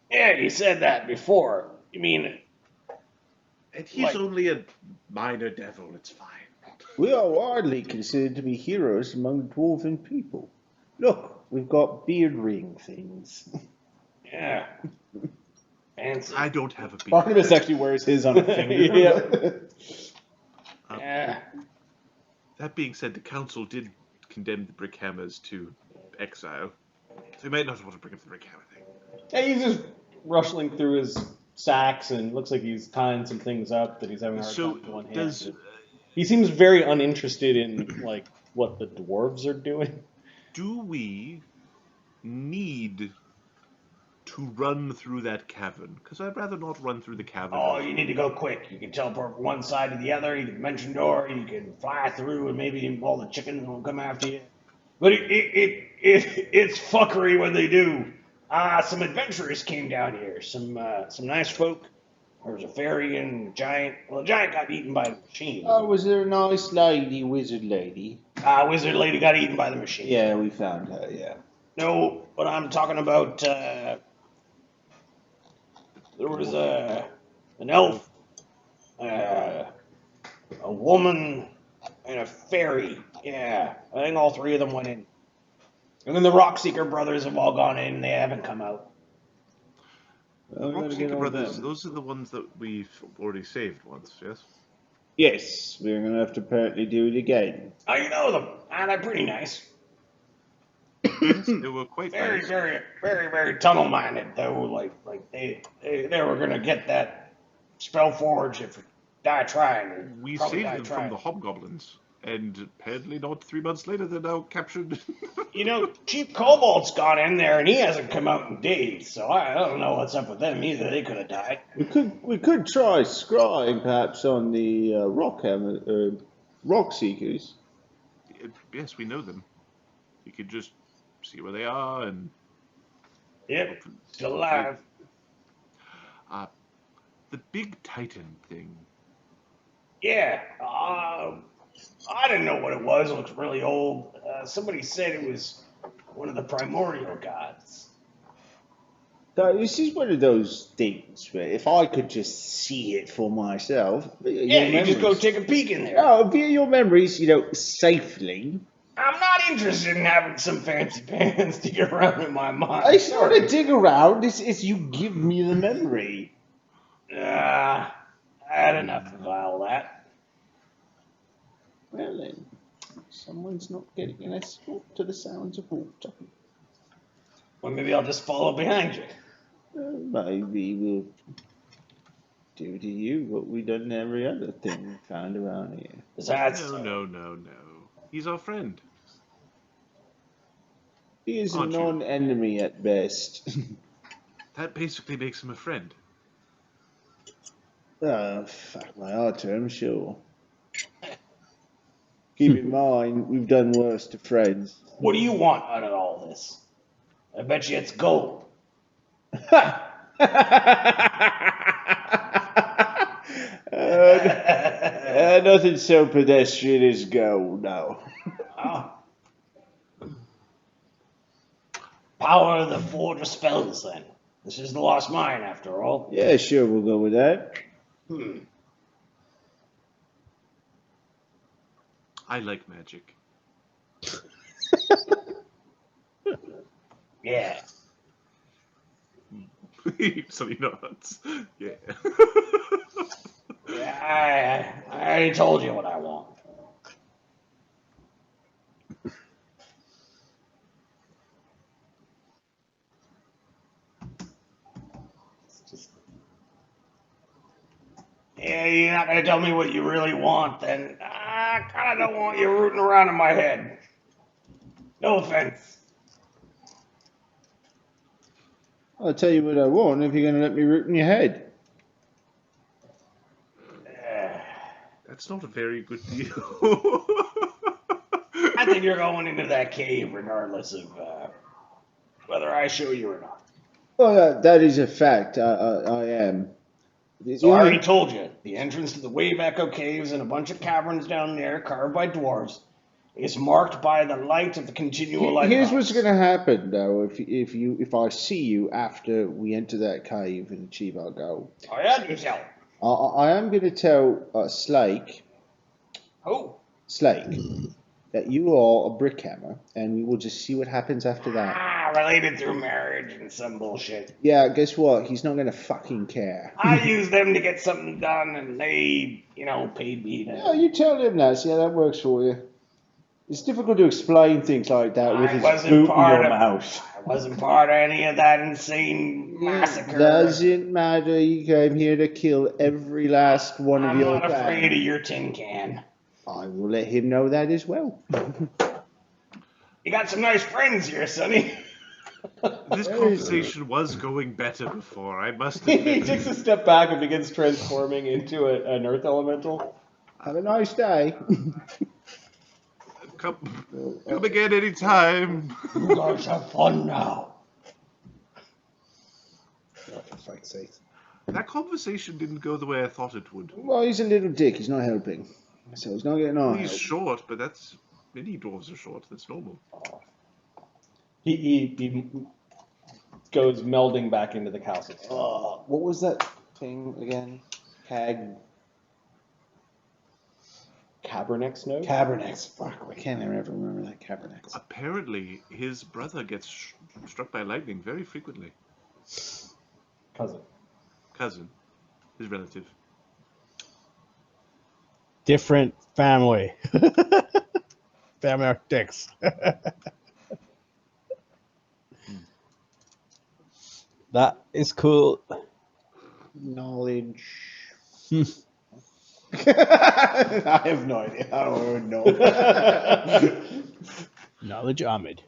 [SPEAKER 5] Yeah, you said that before. You mean,
[SPEAKER 4] And he's
[SPEAKER 5] Like-
[SPEAKER 4] only a minor devil, it's fine.
[SPEAKER 3] We are widely considered to be heroes among dwarven people. Look, we've got beard ring things.
[SPEAKER 5] yeah, fancy.
[SPEAKER 4] I don't have a beard.
[SPEAKER 2] Barnabas actually wears his on a finger.
[SPEAKER 3] Yeah.
[SPEAKER 5] Yeah,
[SPEAKER 4] That being said, the council did condemn the Brickhammers to exile. So we might not want to bring up the Brickhammer thing.
[SPEAKER 2] Yeah, he's just rustling through his sacks and looks like he's tying some things up that he's having a hard
[SPEAKER 4] So
[SPEAKER 2] time with one hand.
[SPEAKER 4] does
[SPEAKER 2] He seems very uninterested in like what the dwarves are doing.
[SPEAKER 4] do we need to run through that cavern? Because I'd rather not run through the cavern.
[SPEAKER 5] Oh, you need to go quick. You can teleport from one side to the other. You can dimension door. You can fly through, and maybe all the chickens will come after you. But it's fuckery when they do. Some adventurers came down here. Some nice folk. There was a fairy and a giant. Well, the giant got eaten by the machine.
[SPEAKER 3] Oh, was there a nice lady, wizard lady?
[SPEAKER 5] Wizard lady got eaten by the machine.
[SPEAKER 3] Yeah, we found her, yeah.
[SPEAKER 5] No, but I'm talking about. There was an elf, a woman, and a fairy. Yeah, I think all three of them went in. And then the Rockseeker brothers have all gone in. They haven't come out.
[SPEAKER 3] Well, we gotta get
[SPEAKER 4] Rockseeker
[SPEAKER 3] on
[SPEAKER 4] Brothers,
[SPEAKER 3] them.
[SPEAKER 4] those are the ones that we've already saved once, yes?
[SPEAKER 3] Yes, we're gonna have to apparently do it again.
[SPEAKER 5] Oh, you know them. They're pretty nice.
[SPEAKER 4] Yes, they were quite
[SPEAKER 5] Very,
[SPEAKER 4] nice.
[SPEAKER 5] very, very, very tunnel-minded, though. Like they were gonna get that spell forge if die trying.
[SPEAKER 4] We
[SPEAKER 5] Probably
[SPEAKER 4] saved
[SPEAKER 5] die
[SPEAKER 4] them
[SPEAKER 5] trying.
[SPEAKER 4] from the hobgoblins, and apparently not 3 months later they're now captured.
[SPEAKER 5] Chief Cobalt's gone in there and he hasn't come out in days, so I don't know what's up with them either. They could have died.
[SPEAKER 3] We could try scrying perhaps on the rock seekers.
[SPEAKER 4] Yes, we know them. We could just see where they are and
[SPEAKER 5] Yep, still alive.
[SPEAKER 4] the big Titan thing.
[SPEAKER 5] Yeah, I didn't know what it was. It looks really old. Somebody said it was one of the primordial gods.
[SPEAKER 3] So this is one of those things where if I could just see it for myself.
[SPEAKER 5] Yeah, you just go take a peek in there.
[SPEAKER 3] Oh, via your memories, safely.
[SPEAKER 5] I'm not interested in having some fancy pants dig around in my mind.
[SPEAKER 3] It's not a dig around, it's you give me the memory.
[SPEAKER 5] I had enough of all that.
[SPEAKER 3] Well then, someone's not getting an escort to the sounds of water.
[SPEAKER 5] Well, maybe I'll just follow behind you.
[SPEAKER 3] Maybe we'll do to you what we done to every other thing we found around here.
[SPEAKER 5] That's
[SPEAKER 4] No. He's our friend.
[SPEAKER 3] He is a
[SPEAKER 4] Aren't you?
[SPEAKER 3] non-enemy at best.
[SPEAKER 4] That basically makes him a friend.
[SPEAKER 3] Fuck my hard term, sure. Keep in mind, we've done worse to friends.
[SPEAKER 5] What do you want out of all this? I bet you it's gold.
[SPEAKER 3] Nothing so pedestrian as gold, no.
[SPEAKER 5] Oh. Power of the Forge of Spells, then. This is the Lost Mine, after all.
[SPEAKER 3] Yeah, sure, we'll go with that.
[SPEAKER 4] I like magic.
[SPEAKER 5] Yeah.
[SPEAKER 4] So he nods. Yeah.
[SPEAKER 5] I already told you what I want. Yeah, you're not gonna tell me what you really want, then I kinda don't want you rooting around in my head. No offense.
[SPEAKER 3] I'll tell you what I want if you're going to let me root in your head.
[SPEAKER 4] That's not a very good deal.
[SPEAKER 5] I think you're going into that cave regardless of whether I show you or not.
[SPEAKER 3] Well, that is a fact. I am.
[SPEAKER 5] So I already told you, the entrance to the Wave Echo Caves and a bunch of caverns down there carved by dwarves is marked by the light of the continual light.
[SPEAKER 3] Here's what's going to happen, though, if I see you after we enter that cave and achieve our goal.
[SPEAKER 5] Oh yeah, you tell.
[SPEAKER 3] I am going to tell Slake, that you are a brick hammer, and we will just see what happens after that.
[SPEAKER 5] Related through marriage and some bullshit.
[SPEAKER 3] Yeah, guess what? He's not going to fucking care.
[SPEAKER 5] I used them to get something done, and they, paid me to...
[SPEAKER 3] Yeah, you tell him that. See how that works for you. It's difficult to explain things like that with his boot in your mouth.
[SPEAKER 5] I wasn't part of any of that insane massacre.
[SPEAKER 3] Doesn't matter. You came here to kill every last one of your
[SPEAKER 5] I'm not afraid of your tin can.
[SPEAKER 3] I will let him know that as well.
[SPEAKER 5] You got some nice friends here, Sonny.
[SPEAKER 4] This conversation was going better before, I must
[SPEAKER 2] He
[SPEAKER 4] admit.
[SPEAKER 2] takes a step back and begins transforming into an earth elemental.
[SPEAKER 3] Have a nice day.
[SPEAKER 4] Come again anytime.
[SPEAKER 5] You guys have fun now.
[SPEAKER 3] Oh, for fuck's sake.
[SPEAKER 4] That conversation didn't go the way I thought it would.
[SPEAKER 3] Well, he's a little dick. He's not helping. So he's not getting on.
[SPEAKER 4] He's short, but that's... Many dwarves are short. That's normal.
[SPEAKER 2] He goes melding back into the castle.
[SPEAKER 3] What was that thing again?
[SPEAKER 2] Cabernex node?
[SPEAKER 3] Cabernex. Fuck, I can't ever remember that Cabernex.
[SPEAKER 4] Apparently, his brother gets struck by lightning very frequently. Cousin. His relative.
[SPEAKER 1] Different family. Family are dicks. That is cool.
[SPEAKER 3] Knowledge. I have no idea. I don't know.
[SPEAKER 1] Knowledge Ahmed.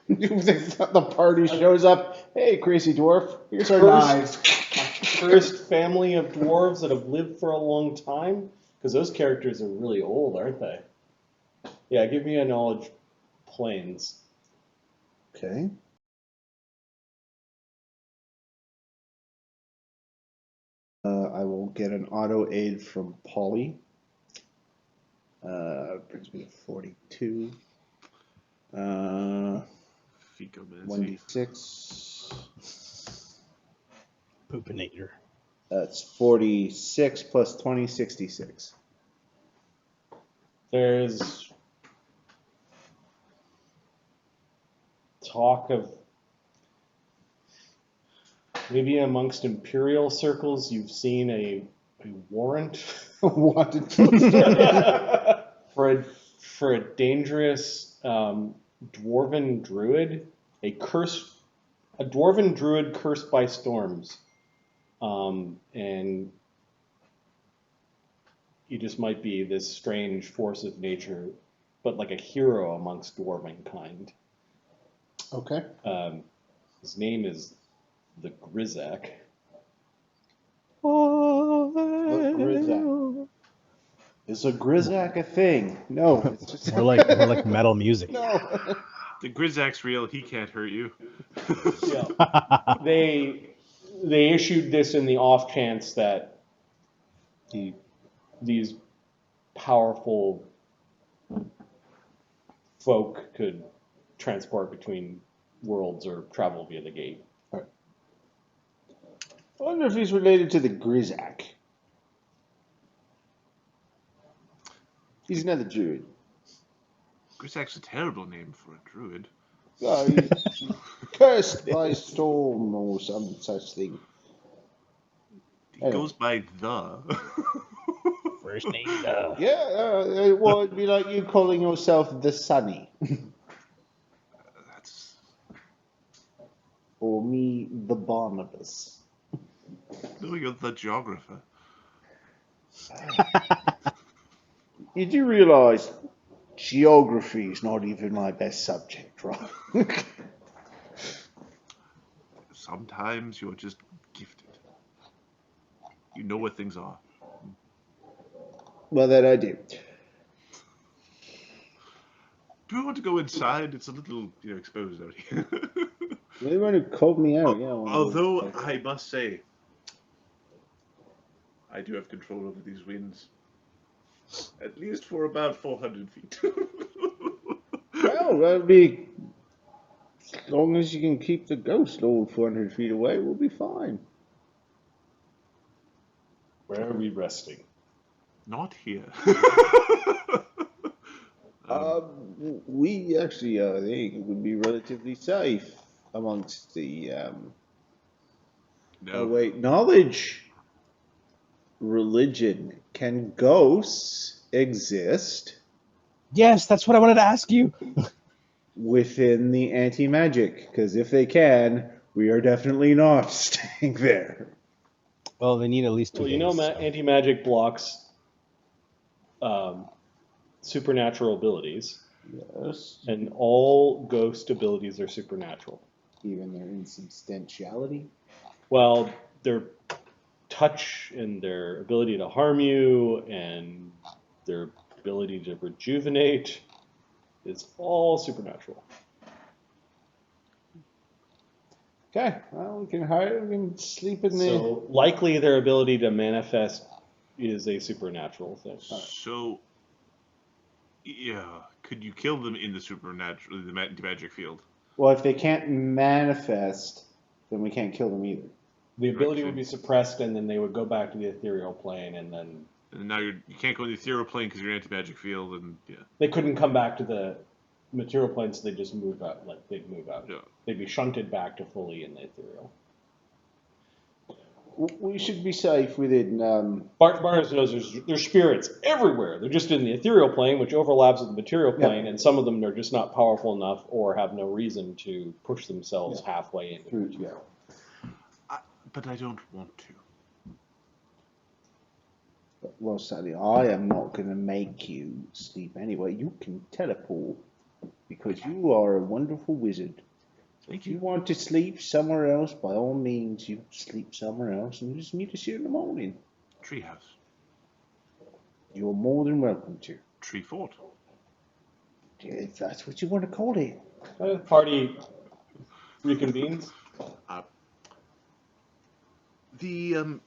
[SPEAKER 3] The party shows up. Hey, crazy dwarf. Here's our knives.
[SPEAKER 2] First family of dwarves that have lived for a long time? Because those characters are really old, aren't they? Yeah, give me a knowledge planes.
[SPEAKER 3] Okay. I will get an auto aid from Polly. Brings me to 42.
[SPEAKER 4] Ficomancy.
[SPEAKER 3] 1d6.
[SPEAKER 1] Poopinator.
[SPEAKER 3] That's 46 plus 20, 66.
[SPEAKER 2] There's talk of maybe amongst Imperial circles you've seen a warrant
[SPEAKER 3] Wanted
[SPEAKER 2] for a dangerous dwarven druid, a dwarven druid cursed by storms, and he just might be this strange force of nature, but like a hero amongst dwarven kind.
[SPEAKER 3] Okay.
[SPEAKER 2] His name is the Grizak.
[SPEAKER 3] Grizak. Is a Grizak a thing? No. It's just
[SPEAKER 1] More like metal music.
[SPEAKER 3] no.
[SPEAKER 4] The Grizak's real. He can't hurt you.
[SPEAKER 2] Yeah. They issued this in the off chance that these powerful folk could transport between worlds or travel via the gate.
[SPEAKER 3] I wonder if he's related to the Grizak. He's another druid.
[SPEAKER 4] Grizak's a terrible name for a druid.
[SPEAKER 3] Oh, he's cursed by storm or some such thing.
[SPEAKER 4] He goes by the.
[SPEAKER 1] First name.
[SPEAKER 3] Yeah, well, it'd be like you calling yourself the Sunny.
[SPEAKER 4] That's.
[SPEAKER 3] Or me, the Barnabus.
[SPEAKER 4] No, you're the geographer.
[SPEAKER 3] You do realise geography is not even my best subject, right?
[SPEAKER 4] Sometimes you're just gifted. You know what things are.
[SPEAKER 3] Well, that I do.
[SPEAKER 4] Do we want to go inside? It's a little, exposed out here.
[SPEAKER 3] They want to called me out. Yeah. I wanna go
[SPEAKER 4] Although
[SPEAKER 3] check.
[SPEAKER 4] I must say, I do have control over these winds. At least for about 400 feet.
[SPEAKER 3] Well, that'll be. As long as you can keep the ghost all 400 feet away, we'll be fine.
[SPEAKER 2] Where are we resting?
[SPEAKER 4] Not here.
[SPEAKER 3] We actually, I think, would be relatively safe amongst the.
[SPEAKER 4] No.
[SPEAKER 3] Oh, wait, knowledge, religion. Can ghosts exist
[SPEAKER 1] Yes, that's what I wanted to ask you.
[SPEAKER 3] within the anti-magic? Because if they can, we are definitely not staying there.
[SPEAKER 1] Well, they need at least 2
[SPEAKER 2] Well,
[SPEAKER 1] days. So.
[SPEAKER 2] anti-magic blocks supernatural abilities,
[SPEAKER 3] Yes.
[SPEAKER 2] and all ghost abilities are supernatural.
[SPEAKER 3] Even their insubstantiality.
[SPEAKER 2] Well, their touch and their ability to harm you and their ability to rejuvenate is all supernatural.
[SPEAKER 3] Okay, well, we can sleep in the.
[SPEAKER 2] So likely their ability to manifest is a supernatural thing.
[SPEAKER 4] So, yeah, could you kill them in the supernatural, the magic field?
[SPEAKER 3] Well, if they can't manifest, then we can't kill them either.
[SPEAKER 2] The ability would be suppressed, and then they would go back to the ethereal plane, and then
[SPEAKER 4] And now you can't go in the ethereal plane because you're in anti-magic field, and yeah.
[SPEAKER 2] they couldn't come back to the material plane, so they'd just move out. Like they'd move out.
[SPEAKER 4] Yeah.
[SPEAKER 2] They'd be shunted back to fully in the ethereal.
[SPEAKER 3] We should be safe within.
[SPEAKER 2] Barnabus knows there's spirits everywhere. They're just in the ethereal plane, which overlaps with the material plane, and some of them are just not powerful enough or have no reason to push themselves halfway into the material.
[SPEAKER 4] But I don't want to.
[SPEAKER 3] Well, Sally, I am not going to make you sleep anyway. You can teleport because you are a wonderful wizard. If you want to sleep somewhere else, by all means, you sleep somewhere else, and you just meet us here in the morning.
[SPEAKER 4] Treehouse.
[SPEAKER 3] You're more than welcome to.
[SPEAKER 4] Tree fort.
[SPEAKER 3] If that's what you want to call it.
[SPEAKER 2] Party reconvenes.
[SPEAKER 4] The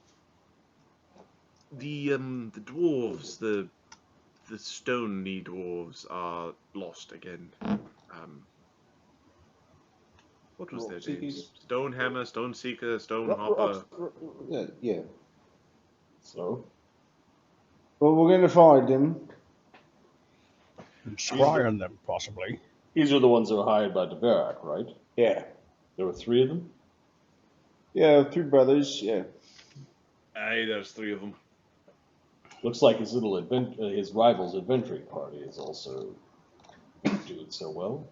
[SPEAKER 4] dwarves, the stony dwarves are lost again. What was their names? Stonehammer, Stoneseeker, Stonehopper.
[SPEAKER 3] Yeah.
[SPEAKER 2] So
[SPEAKER 3] Well, we're going to find them.
[SPEAKER 6] Scry on them, possibly.
[SPEAKER 2] these are the ones that were hired by Deverak, right?
[SPEAKER 3] Yeah.
[SPEAKER 2] There were 3 of them.
[SPEAKER 3] Yeah, 3 brothers, yeah.
[SPEAKER 4] Aye, there's 3 of them.
[SPEAKER 2] Looks like his his rival's adventuring party is also doing so well.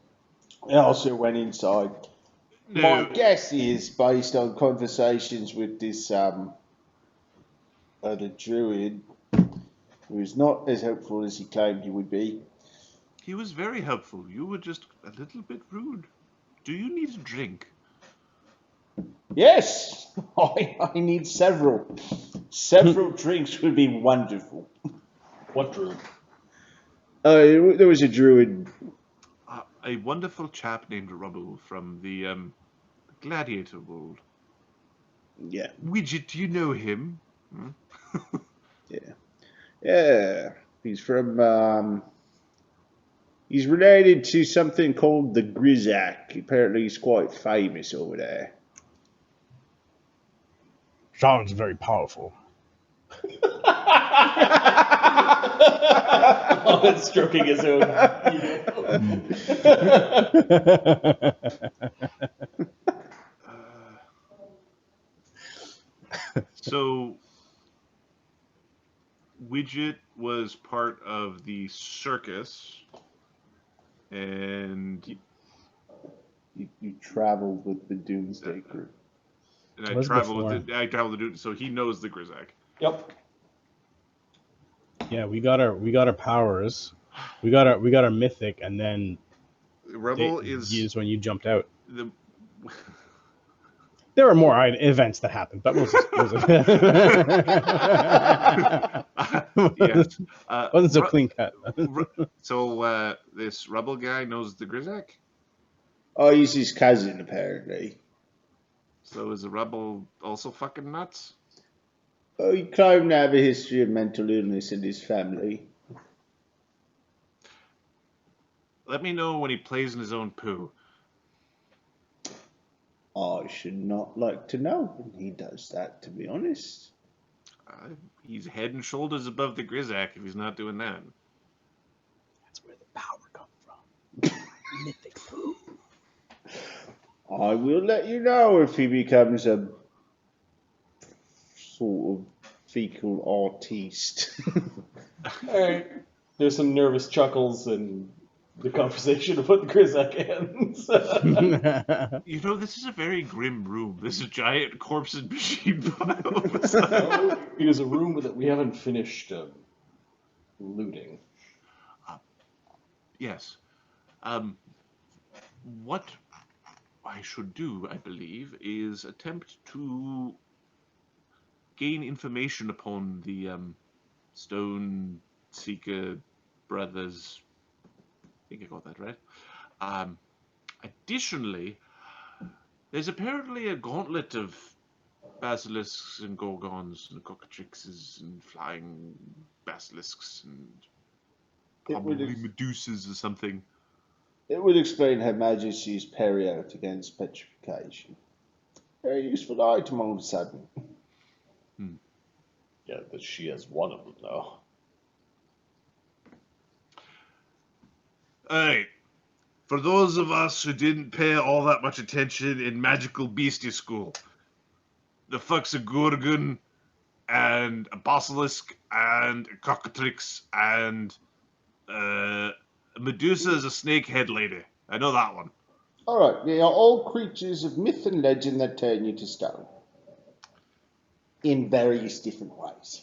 [SPEAKER 3] I also went inside.
[SPEAKER 4] No.
[SPEAKER 3] My guess is, based on conversations with this other druid, who's not as helpful as he claimed he would be.
[SPEAKER 4] He was very helpful. You were just a little bit rude. Do you need a drink?
[SPEAKER 3] Yes, I need several. Several drinks would be wonderful.
[SPEAKER 2] What druid?
[SPEAKER 3] There was a druid.
[SPEAKER 4] A wonderful chap named Rubble from the Gladiator world.
[SPEAKER 3] Yeah.
[SPEAKER 4] Widget, do you know him? Hmm?
[SPEAKER 3] Yeah. He's from. He's related to something called the Grizzak. Apparently, he's quite famous over there.
[SPEAKER 6] Sounds very powerful.
[SPEAKER 2] Oh, it's stroking his own.
[SPEAKER 4] So, Widget was part of the circus, and
[SPEAKER 3] You traveled with the Doomsday Crew.
[SPEAKER 4] I
[SPEAKER 1] Was
[SPEAKER 4] traveled
[SPEAKER 1] before.
[SPEAKER 4] with I traveled with so he knows the Grizzak.
[SPEAKER 2] Yep.
[SPEAKER 1] Yeah, we got our powers. We got our mythic, and then
[SPEAKER 4] Rubble is
[SPEAKER 1] when you jumped out.
[SPEAKER 4] the.
[SPEAKER 1] There were more events that happened, but
[SPEAKER 4] Yes.
[SPEAKER 1] wasn't so clean cut.
[SPEAKER 4] So this Rubble guy knows the Grizak?
[SPEAKER 3] Oh, he's his cousin, apparently.
[SPEAKER 4] So is the Rubble also fucking nuts?
[SPEAKER 3] Oh, he claimed to have a history of mental illness in his family.
[SPEAKER 4] Let me know when he plays in his own poo.
[SPEAKER 3] I should not like to know when he does that, to be honest.
[SPEAKER 4] He's head and shoulders above the Grizak if he's not doing that.
[SPEAKER 1] That's where the power comes from. Mythic food.
[SPEAKER 3] I will let you know if he becomes a sort of fecal artiste.
[SPEAKER 2] Alright. There's some nervous chuckles and the conversation about the Grizak ends.
[SPEAKER 4] You know, this is a very grim room. There's a giant corpse and machine pile.
[SPEAKER 2] It is a room that we haven't finished looting.
[SPEAKER 4] Yes. What I should do, I believe, is attempt to gain information upon the Stone Seeker Brothers. I think I got that right. Additionally, there's apparently a gauntlet of basilisks and gorgons and cockatrixes and flying basilisks and probably medusas or something.
[SPEAKER 3] It would explain Her Majesty's period against petrification. Very useful item all of a sudden.
[SPEAKER 2] Yeah, but she has one of them now.
[SPEAKER 4] Hey, for those of us who didn't pay all that much attention in Magical Beastie School, the fuck's a gorgon and a basilisk and a cockatrix and Medusa is a snakehead lady. I know that one.
[SPEAKER 3] Alright, they are all creatures of myth and legend that turn you to stone. In various different ways.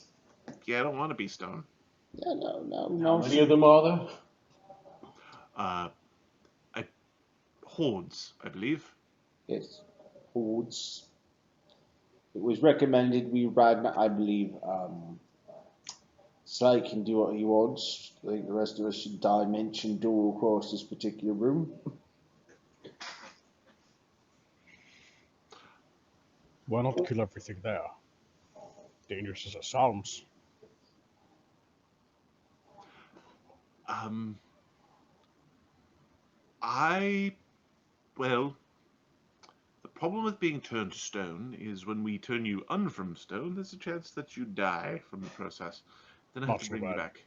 [SPEAKER 4] Yeah, I don't want to be stone.
[SPEAKER 3] Yeah, no.
[SPEAKER 2] How many of them are there?
[SPEAKER 4] Hordes, I believe.
[SPEAKER 3] Yes, hordes. It was recommended we run, I believe, Slake can do what he wants. I think the rest of us should dimension door across this particular room.
[SPEAKER 6] Why not kill everything there? Dangerous as it sounds.
[SPEAKER 4] Well, the problem with being turned to stone is when we turn you from stone, there's a chance that you die from the process. Then I have
[SPEAKER 6] Not
[SPEAKER 4] to
[SPEAKER 6] so
[SPEAKER 4] bring you
[SPEAKER 6] bad.
[SPEAKER 4] back.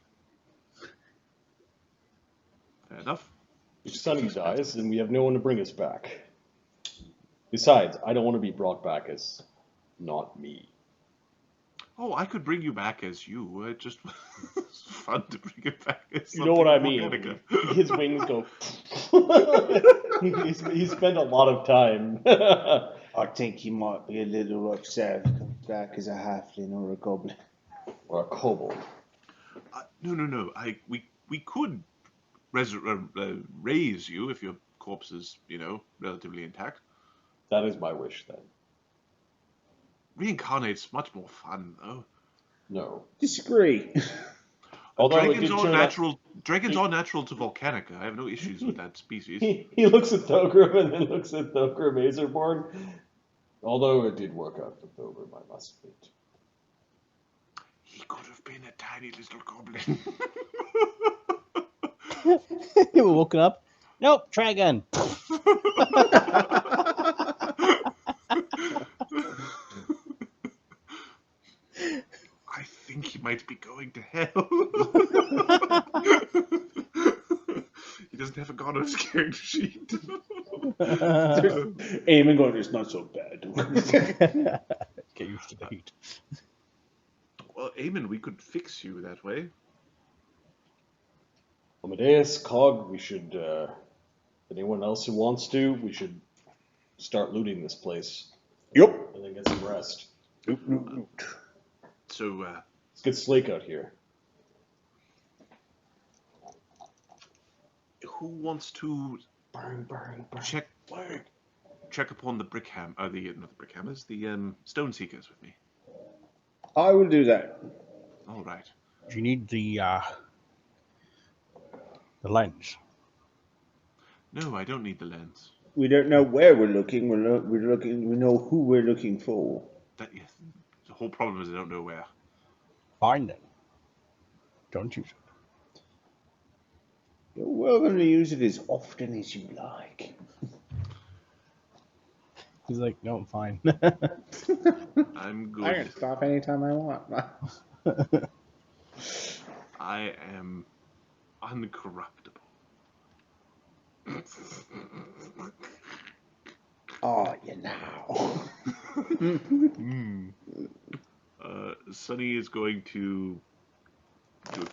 [SPEAKER 4] Fair enough.
[SPEAKER 2] If Sonny dies, then we have no one to bring us back. Besides, I don't want to be brought back as not me.
[SPEAKER 4] Oh, I could bring you back as you. It just it's fun to bring it back as
[SPEAKER 2] You know what I
[SPEAKER 4] something
[SPEAKER 2] mean?
[SPEAKER 4] organic.
[SPEAKER 2] His wings go. he spent a lot of time.
[SPEAKER 3] I think he might be a little upset if he comes back as a halfling or a goblin.
[SPEAKER 2] Or a kobold.
[SPEAKER 4] No. We could raise you if your corpse is, relatively intact.
[SPEAKER 2] That is my wish then.
[SPEAKER 4] Reincarnate's much more fun, though.
[SPEAKER 2] No.
[SPEAKER 3] Disagree.
[SPEAKER 2] Although
[SPEAKER 4] Dragons are natural to Volcanica. I have no issues with that species.
[SPEAKER 2] He looks at Thogrim and then looks at Thogrim Azerborn. Although it did work out for Thogrim, I must admit.
[SPEAKER 4] He could have been a tiny little goblin.
[SPEAKER 1] You woken up. Nope, try again.
[SPEAKER 4] I think he might be going to hell. He doesn't have a god on his character sheet.
[SPEAKER 3] Eamon going, it's not so bad.
[SPEAKER 6] Get used to the heat.
[SPEAKER 4] Well, Eamon, we could fix you that way.
[SPEAKER 2] Amadeus, Cog, we should, anyone else who wants to, we should start looting this place.
[SPEAKER 3] Yep.
[SPEAKER 2] And then get some rest.
[SPEAKER 3] Nope.
[SPEAKER 4] So,
[SPEAKER 2] Let's get Slake out here.
[SPEAKER 4] who wants to
[SPEAKER 2] Burn.
[SPEAKER 4] check upon the brickhammers, not the brickhammers, the stone seekers with me?
[SPEAKER 3] I will do that.
[SPEAKER 4] All right.
[SPEAKER 6] Do you need the lens?
[SPEAKER 4] No, I don't need the lens.
[SPEAKER 3] We don't know where we're looking. We're looking. We know who we're looking for.
[SPEAKER 4] Yes, the whole problem is I don't know where.
[SPEAKER 6] Fine then. Don't use it.
[SPEAKER 3] You're welcome to use it as often as you like.
[SPEAKER 1] He's like, no, I'm fine.
[SPEAKER 4] I'm
[SPEAKER 3] I
[SPEAKER 4] good.
[SPEAKER 3] can stop anytime I want.
[SPEAKER 4] I am uncorruptible.
[SPEAKER 3] Oh, you now.
[SPEAKER 4] Sunny is going to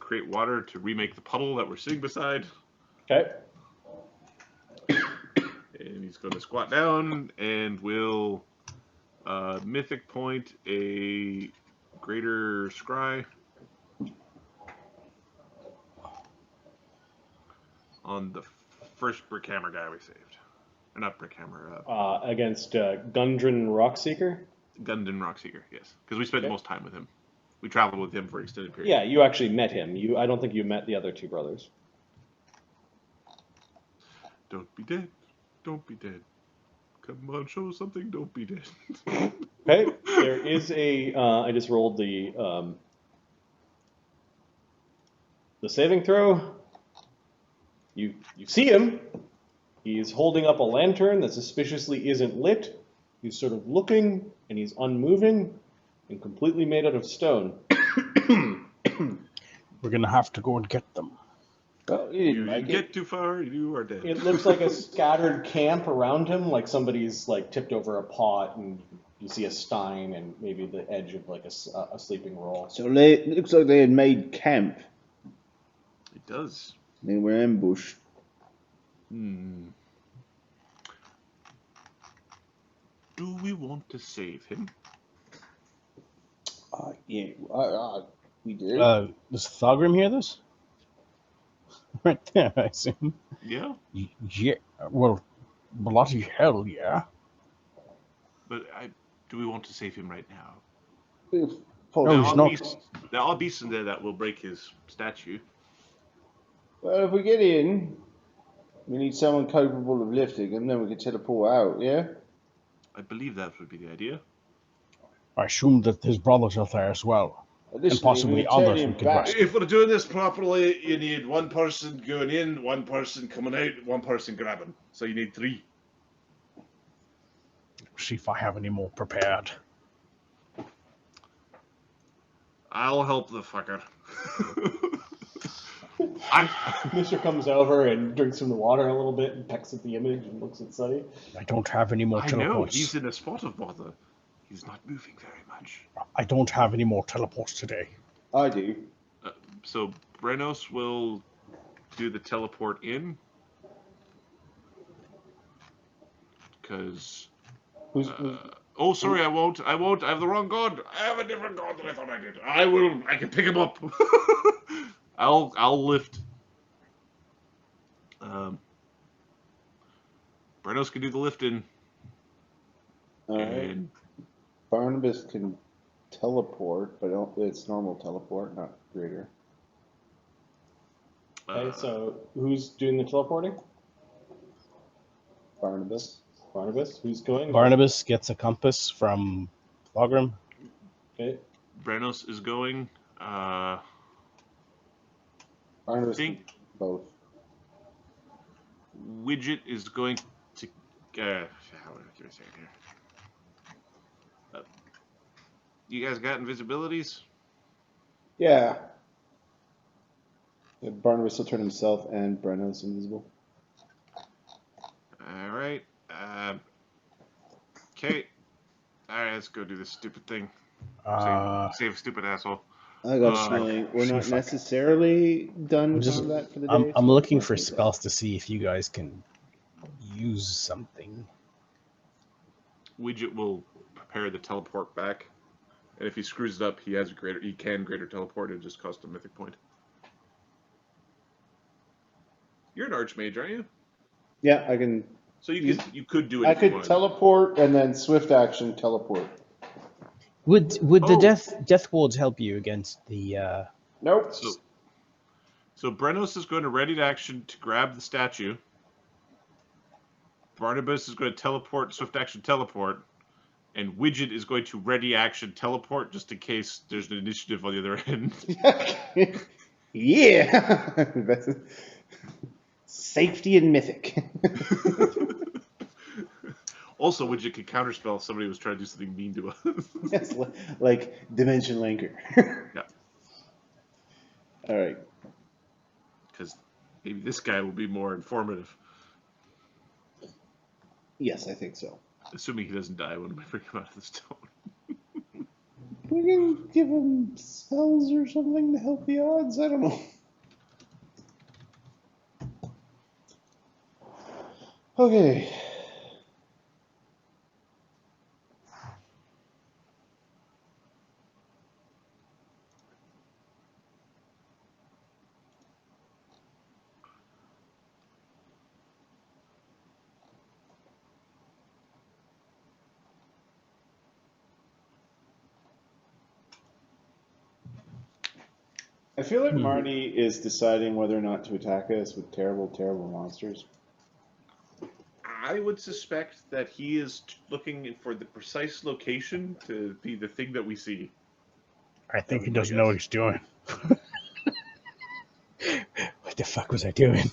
[SPEAKER 4] create water to remake the puddle that we're sitting beside.
[SPEAKER 2] Okay.
[SPEAKER 4] And he's going to squat down and will mythic point a greater scry on the first brickhammer guy we saved. Or not brickhammer,
[SPEAKER 2] Against Gundren Rockseeker.
[SPEAKER 4] Gundren Rockseeker, yes. Because we spent the most time with him. We traveled with him for an extended period.
[SPEAKER 2] Yeah, you actually met him. I don't think you met the other two brothers.
[SPEAKER 4] Don't be dead. Don't be dead. Come on, show us something. Don't be dead.
[SPEAKER 2] Okay, there is a. I just rolled the saving throw. You see him. He's holding up a lantern that suspiciously isn't lit. He's sort of looking, and he's unmoving, and completely made out of stone.
[SPEAKER 6] We're gonna have to go and get them.
[SPEAKER 3] Well, you didn't
[SPEAKER 4] You
[SPEAKER 3] make
[SPEAKER 4] get
[SPEAKER 3] it.
[SPEAKER 4] too far, you are dead.
[SPEAKER 2] It looks like a scattered camp around him, like somebody's like tipped over a pot, and you see a stein and maybe the edge of like a sleeping roll.
[SPEAKER 3] So it looks like they had made camp.
[SPEAKER 4] It does.
[SPEAKER 3] They were ambushed.
[SPEAKER 4] Do we want to save him?
[SPEAKER 3] Yeah, we did.
[SPEAKER 1] Does Thogrim hear this? Right there, I assume.
[SPEAKER 4] Yeah,
[SPEAKER 6] Yeah. Well, bloody hell, yeah.
[SPEAKER 4] but do we want to save him right now?
[SPEAKER 3] Well,
[SPEAKER 6] No, he's not.
[SPEAKER 4] There are beasts in there that will break his statue.
[SPEAKER 3] if we get in, we need someone capable of lifting him, then we can teleport out, yeah?
[SPEAKER 4] I believe that would be the idea.
[SPEAKER 6] I assume that his brothers are there as well.
[SPEAKER 3] Additionally,
[SPEAKER 6] possibly
[SPEAKER 3] we need
[SPEAKER 6] others
[SPEAKER 3] turning
[SPEAKER 6] we could
[SPEAKER 3] back.
[SPEAKER 6] rescue.
[SPEAKER 4] If we're doing this properly, you need one person going in, one person coming out, one person grabbing. So you need 3.
[SPEAKER 6] See if I have any more prepared.
[SPEAKER 4] I'll help the fucker.
[SPEAKER 2] Mr. comes over and drinks from the water a little bit and pecks at the image and looks at Sunny.
[SPEAKER 6] I don't have any more
[SPEAKER 4] I know,
[SPEAKER 6] teleports.
[SPEAKER 4] he's in a spot of bother. He's not moving very much.
[SPEAKER 6] I don't have any more teleports today.
[SPEAKER 3] I do.
[SPEAKER 4] So Brenos will do the teleport in. Because... oh, sorry, I won't. I have the wrong god. I have a different god than I thought I did. I can pick him up. I'll lift. Brenos can do the lifting.
[SPEAKER 3] Alright.
[SPEAKER 4] And
[SPEAKER 3] Barnabus can teleport, but it's normal teleport, not greater.
[SPEAKER 2] Okay, so who's doing the teleporting?
[SPEAKER 3] Barnabas.
[SPEAKER 2] Barnabus. Who's going?
[SPEAKER 1] Barnabas gets a compass from Thogrim.
[SPEAKER 2] Okay.
[SPEAKER 4] Brenos is going.
[SPEAKER 3] Barnabas
[SPEAKER 4] think-
[SPEAKER 3] both.
[SPEAKER 4] Widget is going to. Give me a second here. You guys got invisibilities?
[SPEAKER 3] Yeah. Barnabas will turn himself and Brenno's invisible.
[SPEAKER 4] All right. Okay. All right, let's go do this stupid thing. Save stupid asshole.
[SPEAKER 3] I got feeling we're not necessarily done combat for the day.
[SPEAKER 1] I'm looking for spells to see if you guys can use something.
[SPEAKER 4] Widget will prepare the teleport back, and if he screws it up, he can greater teleport and just cost a mythic point. You're an archmage, aren't you?
[SPEAKER 3] Yeah, I can.
[SPEAKER 4] So you could do it.
[SPEAKER 3] I
[SPEAKER 4] if you
[SPEAKER 3] could
[SPEAKER 4] wanted.
[SPEAKER 3] teleport and then swift action teleport.
[SPEAKER 1] Would the
[SPEAKER 4] Oh.
[SPEAKER 1] death wards help you against the?
[SPEAKER 3] Nope.
[SPEAKER 4] So Brenos is going to ready to action to grab the statue. Barnabas is going to teleport, swift action teleport, and Widget is going to ready action teleport just in case there's an initiative on the other end.
[SPEAKER 3] Yeah. That's safety and mythic.
[SPEAKER 4] Also, Widget could counterspell if somebody was trying to do something mean to us.
[SPEAKER 3] Yes, like Dimension Linker.
[SPEAKER 4] Yeah.
[SPEAKER 3] All right.
[SPEAKER 4] Because maybe this guy will be more informative.
[SPEAKER 3] Yes, I think so.
[SPEAKER 4] Assuming he doesn't die when we bring him out of the stone.
[SPEAKER 3] We can give him spells or something to help the odds. I don't know. Okay. I feel like Marty is deciding whether or not to attack us with terrible, terrible monsters.
[SPEAKER 4] I would suspect that he is looking for the precise location to be the thing that we see.
[SPEAKER 6] I think he
[SPEAKER 4] my
[SPEAKER 6] doesn't know what
[SPEAKER 4] guess.
[SPEAKER 6] he's doing.
[SPEAKER 1] What the fuck was I doing?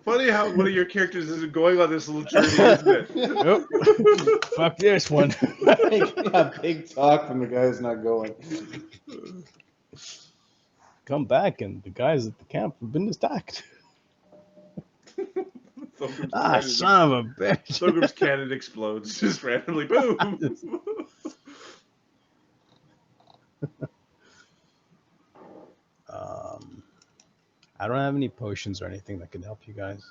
[SPEAKER 4] Funny how one of your characters is going on this little journey, isn't it?
[SPEAKER 1] Oh, fuck this one.
[SPEAKER 3] Big talk from the guy who's not going.
[SPEAKER 1] Come back, and the guys at the camp have been attacked. Son of a bitch.
[SPEAKER 4] Thogrim's cannon explodes just randomly. Boom!
[SPEAKER 1] I don't have any potions or anything that can help you guys.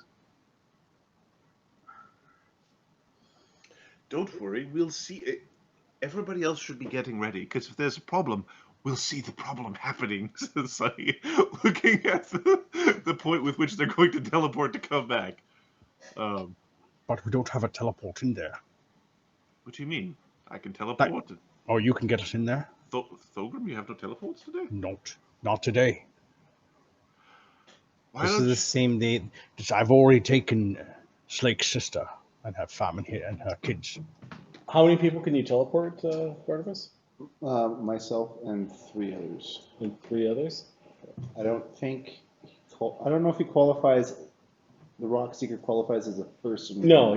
[SPEAKER 4] Don't worry, we'll see it. Everybody else should be getting ready, because if there's a problem, we'll see the problem happening. It's like looking at the point with which they're going to teleport to come back.
[SPEAKER 6] But we don't have a teleport in there.
[SPEAKER 4] What do you mean? I can teleport.
[SPEAKER 6] Oh, you can get us in there?
[SPEAKER 4] Thogrim, you have no teleports today?
[SPEAKER 6] Not today.
[SPEAKER 4] Why
[SPEAKER 1] This
[SPEAKER 4] don't
[SPEAKER 1] is the
[SPEAKER 4] you...
[SPEAKER 1] same day.
[SPEAKER 6] I've already taken Slake's sister and her family and her kids.
[SPEAKER 2] How many people can you teleport, Barnabas?
[SPEAKER 3] Myself and 3 others.
[SPEAKER 2] And 3 others?
[SPEAKER 3] I don't know if he qualifies. The Rockseeker qualifies as a person.
[SPEAKER 2] No,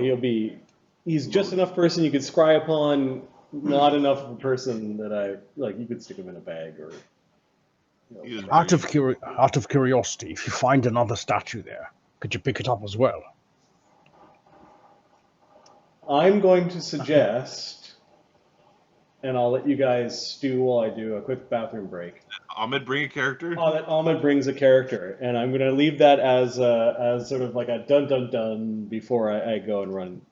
[SPEAKER 2] he's just enough person you could scry upon, not enough of a person that you could stick him in a bag or.
[SPEAKER 6] Out of curiosity, if you find another statue there, could you pick it up as well?
[SPEAKER 2] I'm going to suggest, and I'll let you guys stew while I do a quick bathroom break.
[SPEAKER 4] Ahmed bring a character?
[SPEAKER 2] That Ahmed brings a character, and I'm going to leave that as sort of like a dun before I go and run,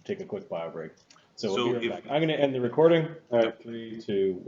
[SPEAKER 2] take a quick bio break. So we'll be right back. I'm going to end the recording. All right, 3, 2, 1.